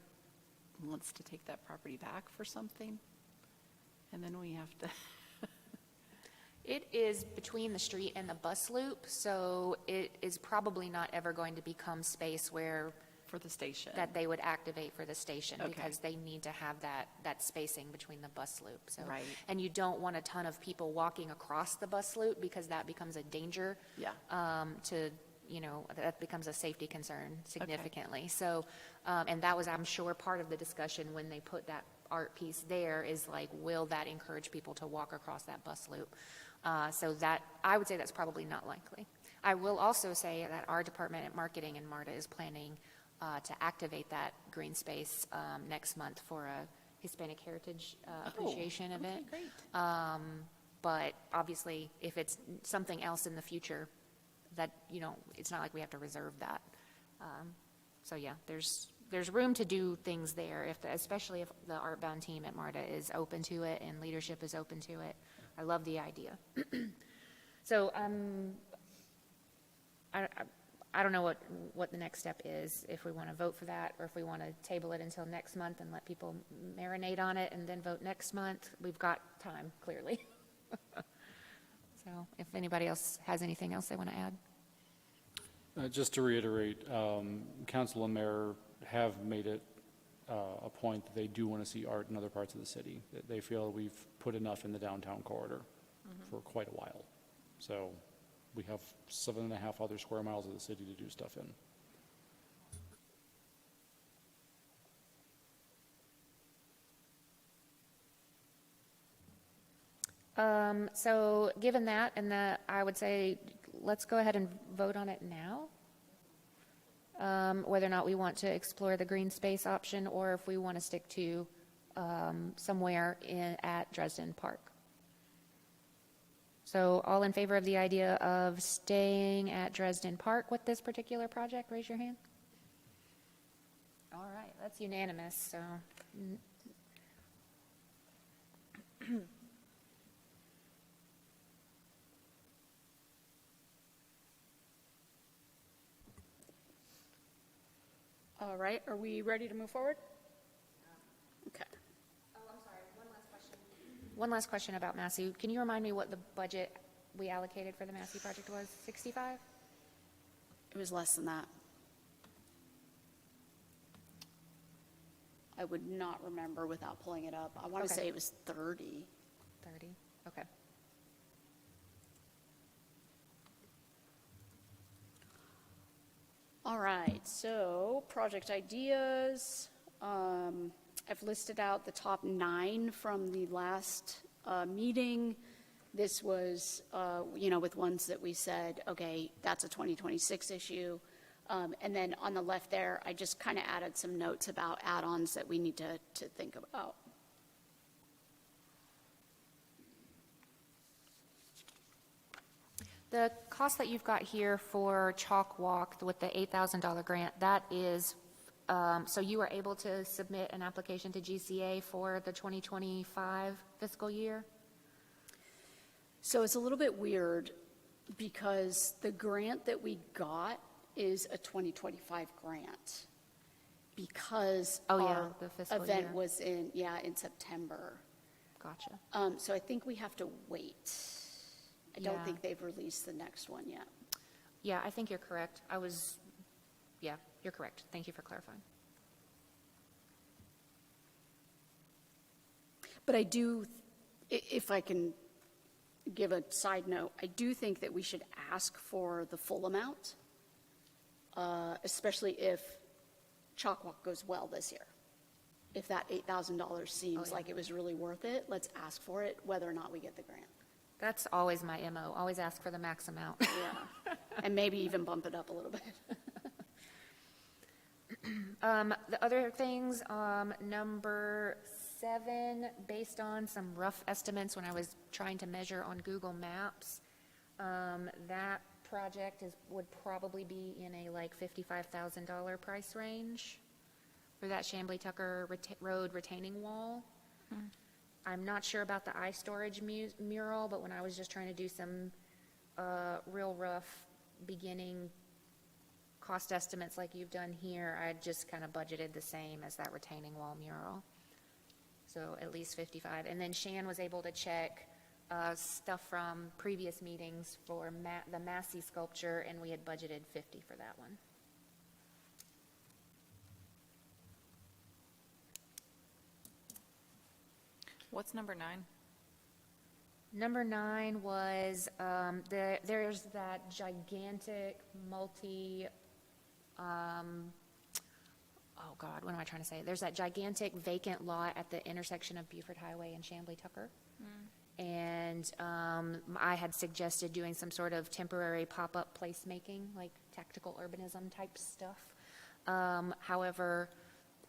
wants to take that property back for something? And then we have to, It is between the street and the bus loop, so it is probably not ever going to become space where, for the station? that they would activate for the station, Okay. because they need to have that spacing between the bus loop, so. Right. And you don't want a ton of people walking across the bus loop, because that becomes a danger. Yeah. That becomes a safety concern significantly. So, and that was, I'm sure, part of the discussion when they put that art piece there, is like, will that encourage people to walk across that bus loop? So that, I would say that's probably not likely. I will also say that our department at marketing and MARTA is planning to activate that green space next month for a Hispanic Heritage Appreciation event. Great. But obviously, if it's something else in the future, that, it's not like we have to reserve that. So yeah, there's room to do things there, especially if the Artbound team at MARTA is open to it and leadership is open to it. I love the idea. So I don't know what the next step is, if we want to vote for that, or if we want to table it until next month and let people marinate on it and then vote next month. We've got time, clearly. So if anybody else has anything else they want to add? Just to reiterate, council and mayor have made it a point that they do want to see art in other parts of the city. That they feel we've put enough in the downtown corridor for quite a while. So we have 7.5 other square miles of the city to do stuff in. So given that, and that, I would say, let's go ahead and vote on it now. Whether or not we want to explore the green space option, or if we want to stick to somewhere at Dresden Park. So all in favor of the idea of staying at Dresden Park with this particular project, raise your hand. All right, that's unanimous, so. all right, are we ready to move forward? Okay. Oh, I'm sorry, one last question about Massey. Can you remind me what the budget we allocated for the Massey project was? 65? It was less than that. I would not remember without pulling it up. I want to Okay. say it was 30. 30, okay. All right, so project ideas. I've listed out the top 9 from the last meeting. This was, with ones that we said, okay, that's a 2026 issue. And then on the left there, I just kind of added some notes about add-ons that we need to think about. The cost that you've got here for Chalk Walk with the $8,000 grant, that is, so you are able to submit an application to GCA for the 2025 fiscal year? So it's a little bit weird because the grant that we got is a 2025 grant because Oh, yeah, our the fiscal event year. was in September. Gotcha. So I think we have to wait. I don't Yeah. think they've released the next one yet. Yeah, I think you're correct. Yeah, you're correct. Thank you for clarifying. But I do, if I can give a side note, I do think that we should ask for the full amount, especially if Chalk Walk goes well this year. If that $8,000 seems like it was really worth it, let's ask for it, whether or not we get the grant. That's always my MO, always ask for the max amount. Yeah. And maybe even bump it up a little bit. The other things, number 7, based on some rough estimates when I was trying to measure on Google Maps, that project would probably be in a like $55,000 price range for that Chamblee Tucker Road retaining wall. I'm not sure about the eye storage mural, but when I was just trying to do some real rough beginning cost estimates like you've done here, I just kind of budgeted the same as that retaining wall mural. So at least 55. And then Shan was able to check stuff from previous meetings for the Massey sculpture, and we had budgeted 50 for that one. What's number 9? Number 9 was, there's that gigantic oh God, what am I trying to say? There's that gigantic vacant lot at the intersection of Buford Highway and Chamblee Tucker. And I had suggested doing some sort of temporary pop-up placemaking, like tactical urbanism type stuff. However,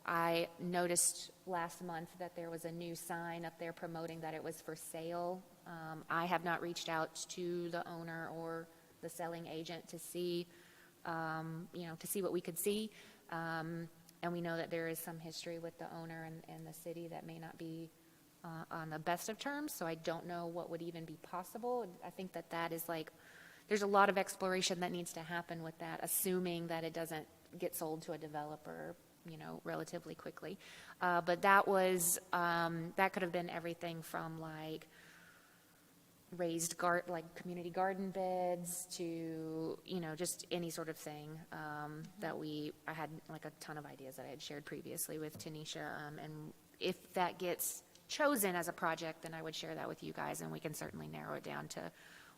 I noticed last month that there was a new sign up there promoting that it was for sale. I have not reached out to the owner or the selling agent to see, to see what we could see. And we know that there is some history with the owner and the city that may not be on the best of terms, so I don't know what would even be possible. I think that is like, there's a lot of exploration that needs to happen with that, assuming that it doesn't get sold to a developer, relatively quickly. But that was, that could have been everything from like raised community garden beds to, just any sort of thing I had like a ton of ideas that I had shared previously with Tanisha. And if that gets chosen as a project, then I would share that with you guys, and we can certainly narrow it down to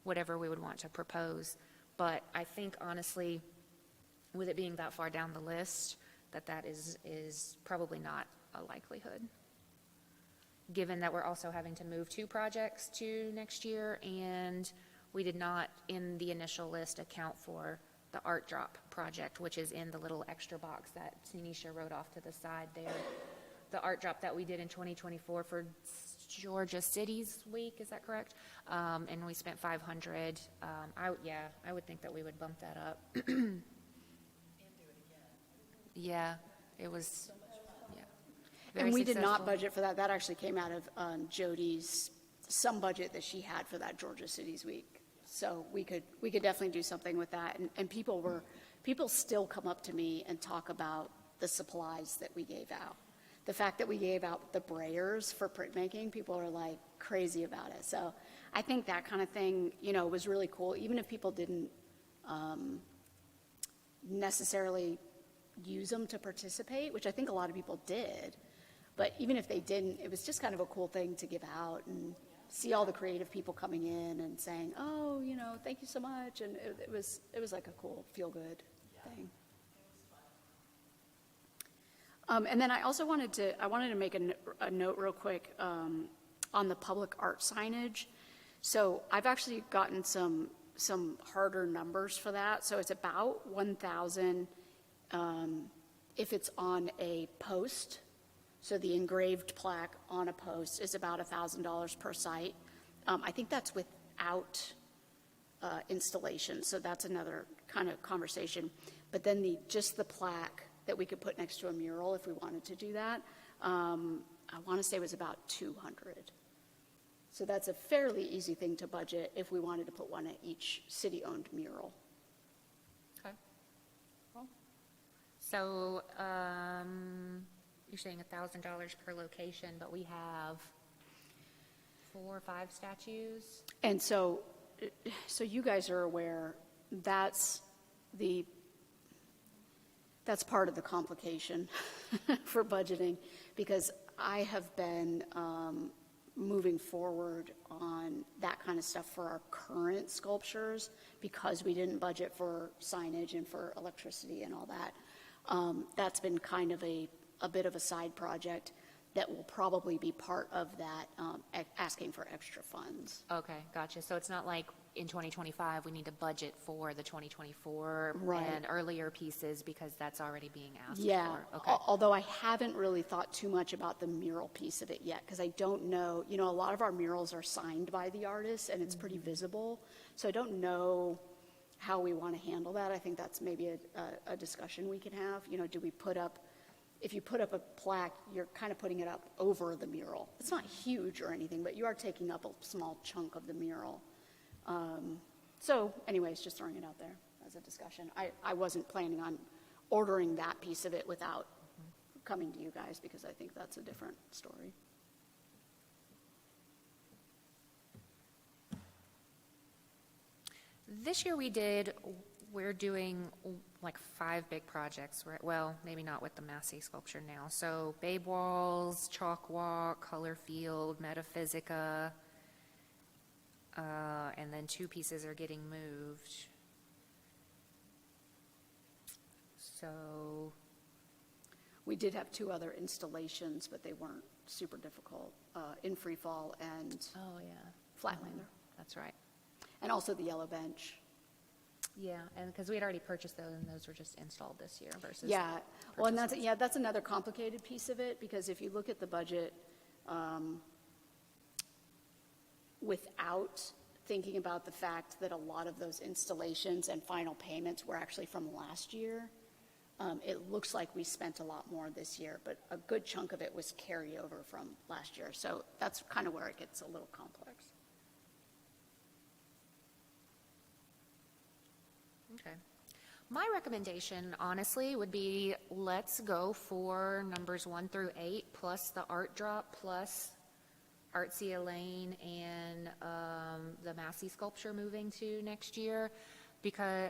whatever we would want to propose. But I think honestly, with it being that far down the list, that is probably not a likelihood, given that we're also having to move 2 projects to next year, and we did not, in the initial list, account for the Art Drop project, which is in the little extra box that Tanisha wrote off to the side there. The Art Drop that we did in 2024 for Georgia Cities Week, is that correct? And we spent $500. I would think that we would bump that up. Yeah, it was, yeah. Very And we did not successful. budget for that. That actually came out of Jody's, some budget that she had for that Georgia Cities Week. So we could definitely do something with that. And people still come up to me and talk about the supplies that we gave out. The fact that we gave out the brayers for printmaking, people are like crazy about it. So I think that kind of thing, was really cool. Even if people didn't necessarily use them to participate, which I think a lot of people did. But even if they didn't, it was just kind of a cool thing to give out and see all the creative people coming in and saying, oh, thank you so much. And it was like a cool feel-good thing. And then I also wanted to make a note real quick on the public art signage. So I've actually gotten some harder numbers for that. So it's about 1,000 if it's on a post. So the engraved plaque on a post is about $1,000 per site. I think that's without installation, so that's another kind of conversation. But then just the plaque that we could put next to a mural if we wanted to do that, I want to say was about 200. So that's a fairly easy thing to budget if we wanted to put one at each city-owned mural. Okay. So, you're saying $1,000 per location, but we have 4 or 5 statues? And so you guys are aware, that's part of the complication for budgeting, because I have been moving forward on that kind of stuff for our current sculptures, because we didn't budget for signage and for electricity and all that. That's been kind of a bit of a side project that will probably be part of that, asking for extra funds. Okay, gotcha. So it's not like in 2025, we need to budget for the 2024 Right. and earlier pieces because that's already being asked Yeah, for? Okay. although I haven't really thought too much about the mural piece of it yet, because I don't know, a lot of our murals are signed by the artists, and it's pretty visible, so I don't know how we want to handle that. I think that's maybe a discussion we can have. Do we put up, if you put up a plaque, you're kind of putting it up over the mural. It's not huge or anything, but you are taking up a small chunk of the mural. So anyways, just throwing it out there as a discussion. I wasn't planning on ordering that piece of it without coming to you guys, because I think that's a different story. This year we're doing like 5 big projects. Well, maybe not with the Massey sculpture now. So Babe Walls, Chalk Walk, Color Field, Metaphysica, and then 2 pieces are getting moved. So, We did have 2 other installations, but they weren't super difficult, in free fall and oh yeah, Flatlander, that's right. and also the yellow bench. Yeah, and because we had already purchased those, and those were just installed this year versus. Yeah, well, and purchase that's another complicated piece of it, because if you look at the budget, without thinking about the fact that a lot of those installations and final payments were actually from last year, it looks like we spent a lot more this year, but a good chunk of it was carryover from last year. So that's kind of where it gets a little complex. Okay. My recommendation, honestly, would be let's go for numbers 1 through 8, plus the art drop, plus Artsy Elaine and the Massey sculpture moving to next year. Because,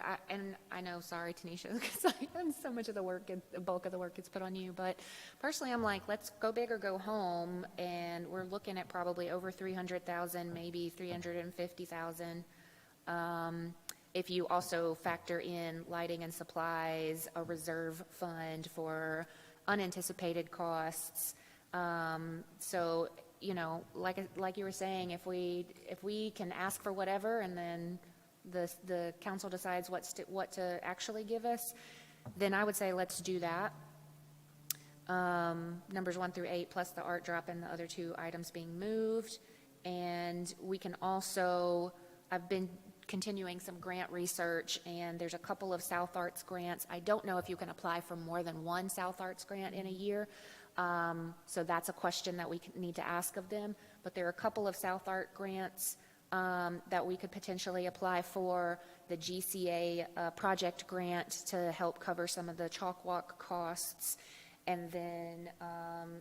I know, sorry, Tanisha, because so much of the work, the bulk of the work gets put on you, but personally, I'm like, let's go big or go home, and we're looking at probably over 300,000, maybe 350,000. If you also factor in lighting and supplies, a reserve fund for unanticipated costs. So, like you were saying, if we can ask for whatever and then the council decides what to actually give us, then I would say let's do that. Numbers 1 through 8 plus the art drop and the other 2 items being moved. And we can also, I've been continuing some grant research, and there's a couple of South Arts grants. I don't know if you can apply for more than 1 South Arts grant in a year. So that's a question that we need to ask of them. But there are a couple of South Art grants that we could potentially apply for, the GCA project grant to help cover some of the chalk walk costs. And then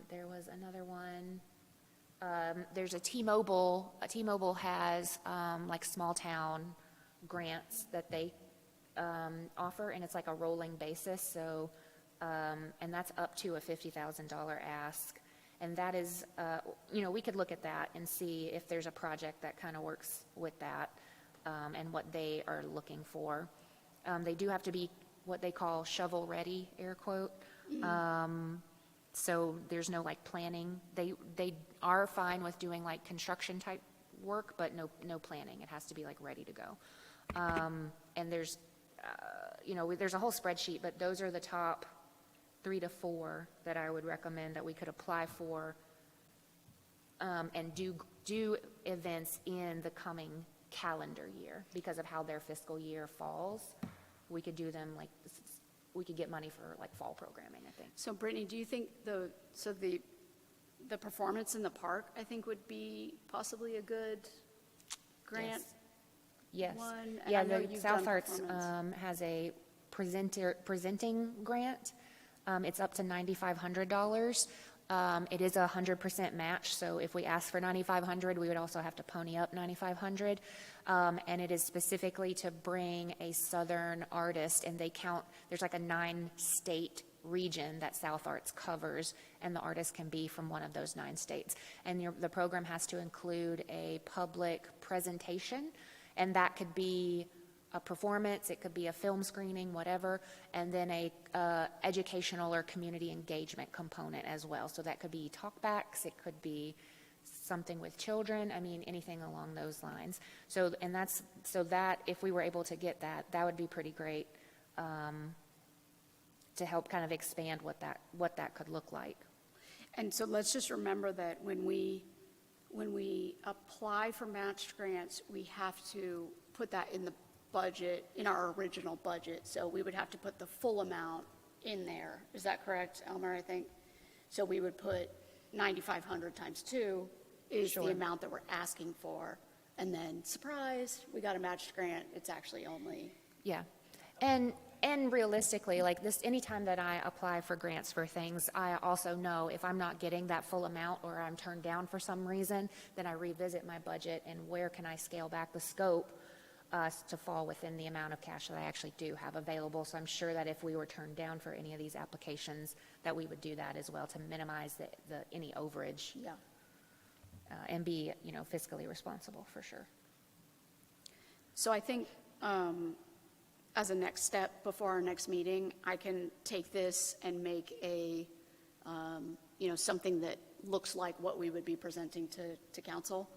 there was another one. There's a T-Mobile. T-Mobile has like small town grants that they offer, and it's like a rolling basis. So, and that's up to a $50,000 ask. And that is, we could look at that and see if there's a project that kind of works with that and what they are looking for. They do have to be what they call shovel-ready, air quote. So there's no like planning. They are fine with doing like construction type work, but no planning. It has to be like ready to go. And there's, there's a whole spreadsheet, but those are the top 3 to 4 that I would recommend that we could apply for and do events in the coming calendar year because of how their fiscal year falls. We could do them like, we could get money for like fall programming, I think. So Brittany, do you think the the performance in the park, I think would be possibly a good grant. Yes. One, and Yeah, I know the you've South done Arts performance. has a presenting grant. It's up to $9,500. It is 100% match, so if we ask for $9,500, we would also have to pony up $9,500. And it is specifically to bring a Southern artist, and they count, there's like a 9-state region that South Arts covers, and the artist can be from one of those 9 states. And the program has to include a public presentation, and that could be a performance, it could be a film screening, whatever, and then a educational or community engagement component as well. So that could be talkbacks, it could be something with children, I mean, anything along those lines. So, and that's, so that, if we were able to get that, that would be pretty great to help kind of expand what that could look like. And so let's just remember that when we apply for matched grants, we have to put that in the budget, in our original budget. So we would have to put the full amount in there. Is that correct, Elmer, I think? So we would put 9,500 times 2 is the amount that we're asking for. And then, surprise, we got a matched grant. It's actually only. Yeah. And realistically, like this, anytime that I apply for grants for things, I also know if I'm not getting that full amount or I'm turned down for some reason, then I revisit my budget and where can I scale back the scope to fall within the amount of cash that I actually do have available. So I'm sure that if we were turned down for any of these applications, that we would do that as well to minimize any overage. Yeah. And be, fiscally responsible for sure. So I think as a next step before our next meeting, I can take this and make a, something that looks like what we would be presenting to council,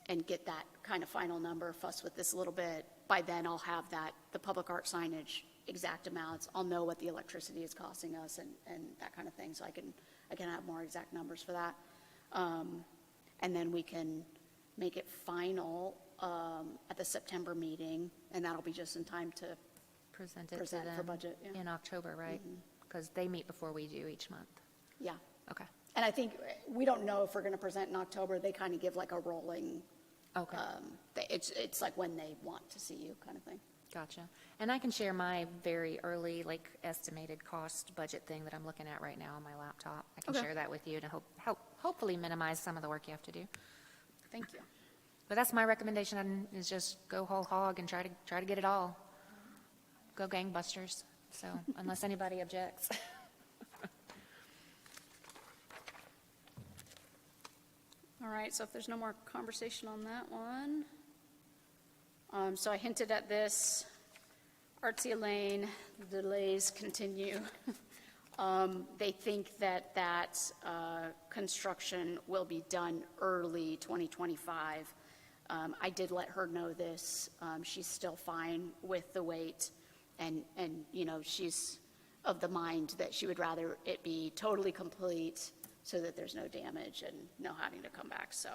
and get that kind of final number, fuss with this a little bit. By then, I'll have the public art signage, exact amounts. I'll know what the electricity is costing us and that kind of thing, so I can have more exact numbers for that. And then we can make it final at the September meeting, and that'll be just in time to Present it present to for them budget. Yeah. in October, right? Because they meet before we do each month. Yeah. Okay. And I think, we don't know if we're going to present in October. They kind of give like a rolling, Okay. it's like when they want to see you kind of thing. Gotcha. And I can share my very early, estimated cost budget thing that I'm looking at right now on my laptop. I can Okay. share that with you to hopefully minimize some of the work you have to do. Thank you. But that's my recommendation, is just go whole hog and try to get it all. Go gangbusters. So, unless anybody objects. All right, so if there's no more conversation on that one. So I hinted at this, Artsy Lane, the delays continue. They think that construction will be done early 2025. I did let her know this. She's still fine with the wait, and she's of the mind that she would rather it be totally complete so that there's no damage and no having to come back, so.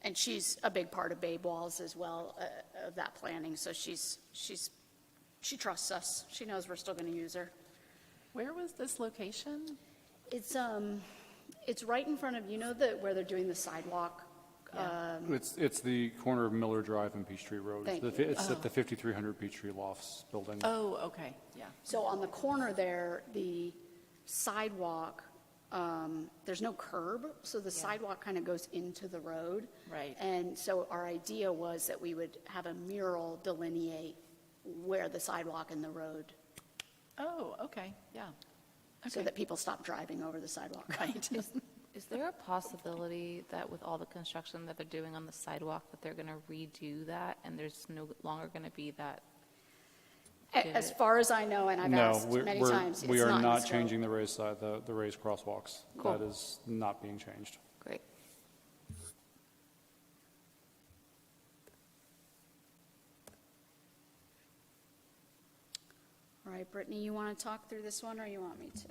And she's a big part of Babe Walls as well, of that planning, so she trusts us. She knows we're still going to use her. Where was this location? It's right in front of, where they're doing the sidewalk? It's the corner of Miller Drive and Peachtree Road. Thank you. It's at the 5300 Peachtree Lofts building. Oh, okay, yeah. So on the corner there, the sidewalk, there's no curb, so the sidewalk kind of goes into the road. Right. And so our idea was that we would have a mural delineate where the sidewalk and the road, Oh, okay, yeah. so Okay. that people stop driving over the sidewalk. Right. Is there a possibility that with all the construction that they're doing on the sidewalk, that they're going to redo that and there's no longer going to be that? As far as I know, and I've No, asked many times, it's we are not in not scope. changing the raised side, the raised crosswalks. Cool. That is not being changed. Great. All right, Brittany, you want to talk through this one, or you want me to?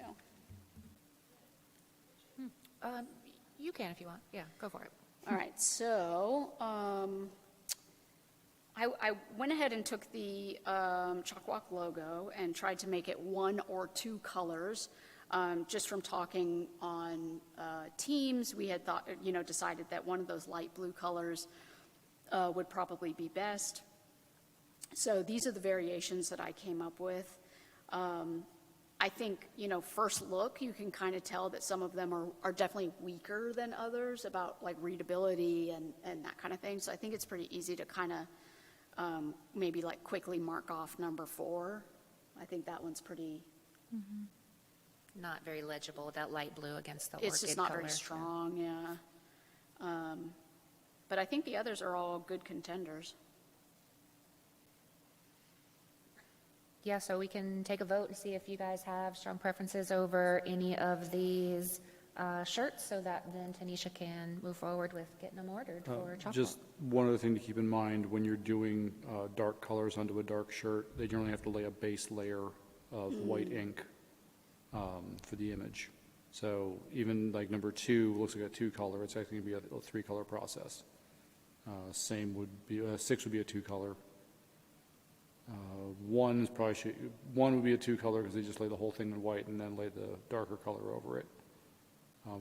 You can if you want. Yeah, go for it. All right, so I went ahead and took the Chalk Walk logo and tried to make it one or two colors. just from talking on Teams, we had thought, decided that one of those light blue colors would probably be best. So these are the variations that I came up with. I think, first look, you can kind of tell that some of them are definitely weaker than others about like readability and that kind of thing. So I think it's pretty easy to kind of maybe like quickly mark off number 4. I think that one's pretty, Not very legible, that light blue against the orchid color. it's just not very strong, yeah. But I think the others are all good contenders. Yeah, so we can take a vote and see if you guys have strong preferences over any of these shirts, so that then Tanisha can move forward with getting them ordered for chocolate. Just one other thing to keep in mind, when you're doing dark colors onto a dark shirt, they generally have to lay a base layer of white ink for the image. So even like number 2 looks like a 2-color, it's actually going to be a 3-color process. Same would be, 6 would be a 2-color. 1 is probably one would be a 2-color because they just lay the whole thing in white and then lay the darker color over it.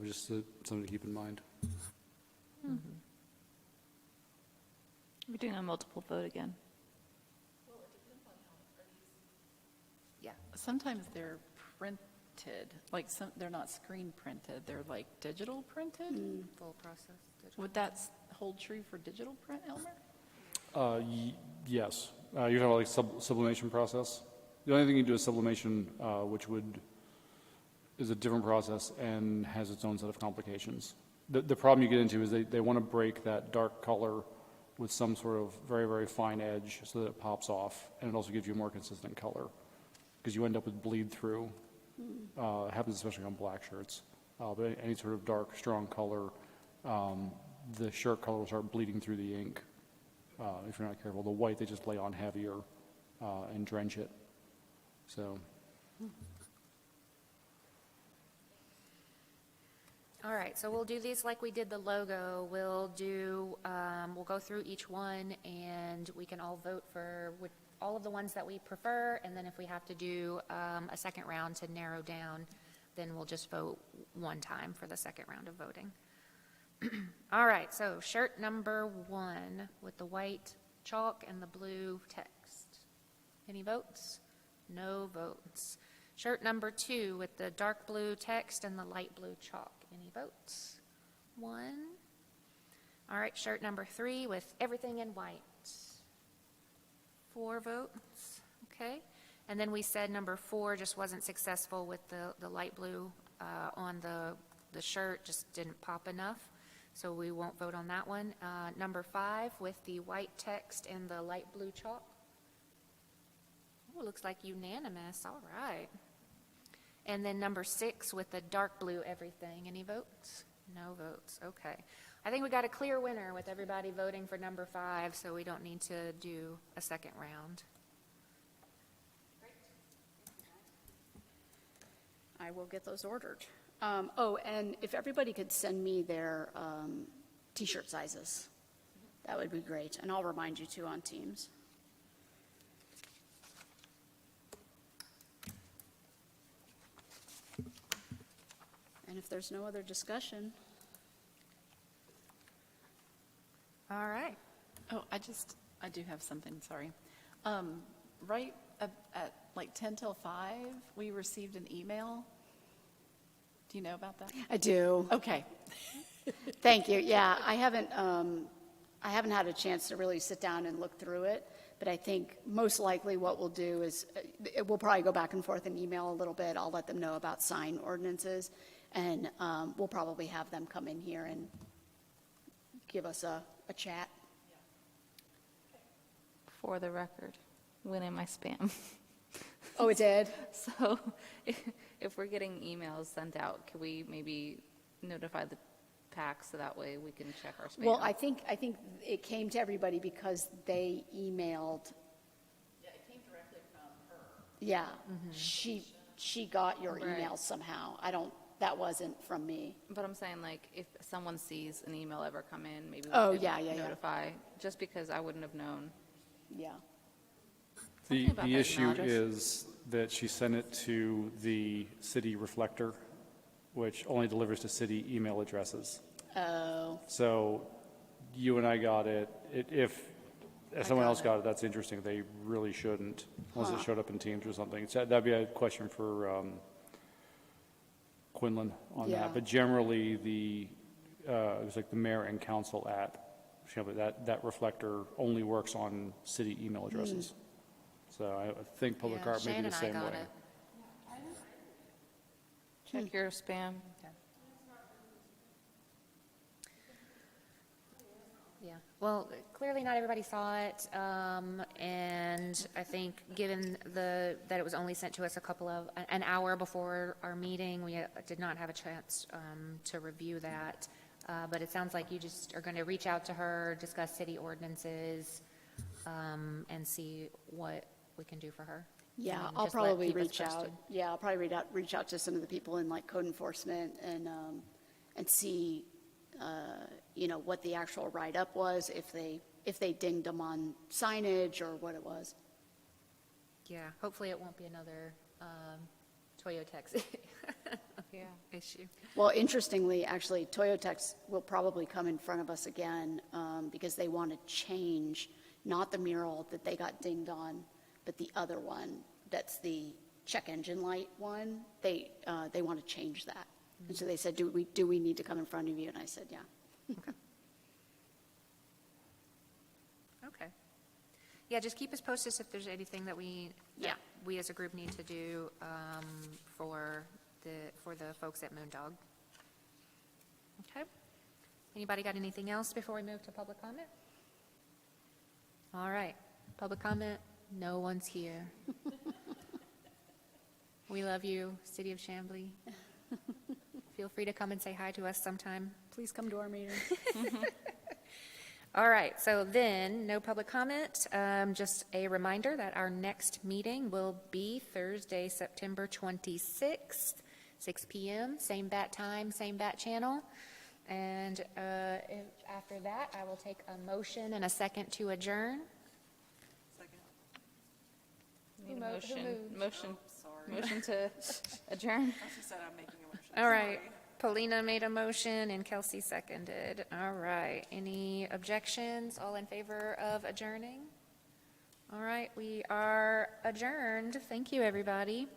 Just something to keep in mind. We're doing a multiple vote again. Yeah, Sometimes they're printed, like they're not screen printed, they're like digital printed. full process. Would that hold true for digital print, Elmer? Yes. You're talking about like sublimation process? The only thing you do is sublimation, which is a different process and has its own set of complications. The problem you get into is they want to break that dark color with some sort of very, very fine edge so that it pops off, and it also gives you a more consistent color, because you end up with bleed through. It happens especially on black shirts. But any sort of dark, strong color, the shirt color will start bleeding through the ink. If you're not careful. The white, they just lay on heavier and drench it. So, All right, so we'll do these like we did the logo. We'll go through each one, and we can all vote for all of the ones that we prefer, and then if we have to do a second round to narrow down, then we'll just vote one time for the second round of voting. All right, so shirt number 1 with the white chalk and the blue text. Any votes? No votes. Shirt number 2 with the dark blue text and the light blue chalk. Any votes? 1. All right, shirt number 3 with everything in white. 4 votes, okay. And then we said number 4 just wasn't successful with the light blue on the shirt, just didn't pop enough. So we won't vote on that one. Number 5 with the white text and the light blue chalk. Oh, looks like unanimous, all right. And then number 6 with the dark blue everything. Any votes? No votes, okay. I think we got a clear winner with everybody voting for number 5, so we don't need to do a second round. I will get those ordered. And if everybody could send me their T-shirt sizes, that would be great. And I'll remind you too on Teams. And if there's no other discussion, All right. Oh, I do have something, sorry. Right at like 10 till 5, we received an email. Do you know about that? I do. Okay. Thank you. Yeah, I haven't had a chance to really sit down and look through it, but I think most likely what we'll do is we'll probably go back and forth and email a little bit. I'll let them know about sign ordinances, and we'll probably have them come in here and give us a chat. For the record, went in my spam. Oh, it did? So if we're getting emails sent out, can we maybe notify the PAC so that way we can check our spam? Well, I think it came to everybody because they emailed. Yeah, it came directly from her. Yeah, she got your Right. email somehow. That wasn't from me. But I'm saying, like, if someone sees an email ever come in, maybe we Oh, could yeah. notify, just because I wouldn't have known. Yeah. Something about The that issue email address. is that she sent it to the city reflector, which only delivers to city email addresses. Oh, So you and I got it. If someone else got it, that's interesting. They really shouldn't, unless it showed up in Teams or something. So that'd be a question for Quinlan on Yeah. that. But generally, it was like the mayor and council at Chamblee, that reflector only works on city email addresses. So I think Public Yeah, Art may be Shane the and I same got way. it. Check your spam. Yeah, well, clearly not everybody saw it, and I think given that it was only sent to us an hour before our meeting, we did not have a chance to review that. But it sounds like you just are going to reach out to her, discuss city ordinances, and see what we can do for her. yeah, And I'll just probably keep us reach out. posted. Yeah, I'll probably reach out to some of the people in like code enforcement and see, what the actual write-up was, if they dinged them on signage or what it was. Yeah, hopefully it won't be another Toyotex Yeah. issue. Well, interestingly, actually, Toyotex will probably come in front of us again because they want to change, not the mural that they got dinged on, but the other one, that's the check engine light one. They want to change that. And so they said, do we need to come in front of you? And I said, yeah. Okay. Yeah, just keep us posted if there's anything that we as a group need to do for the folks at Moondog. Okay. Anybody got anything else before we move to public comment? All right, public comment, no one's here. We love you, City of Chamblee. Feel free to come and say hi to us sometime. Please come to our meeting. All right, so then, no public comment. Just a reminder that our next meeting will be Thursday, September 26th, 6 PM, same bat time, same bat channel. And after that, I will take a motion and a second to adjourn. Second. Need a mo- who motion. moved? Motion. Sorry. Motion to adjourn. She said I'm making a motion. All right, Sorry. Paulina made a motion and Kelsey seconded. All right, any objections? All in favor of adjourning? All right, we are adjourned. Thank you, everybody.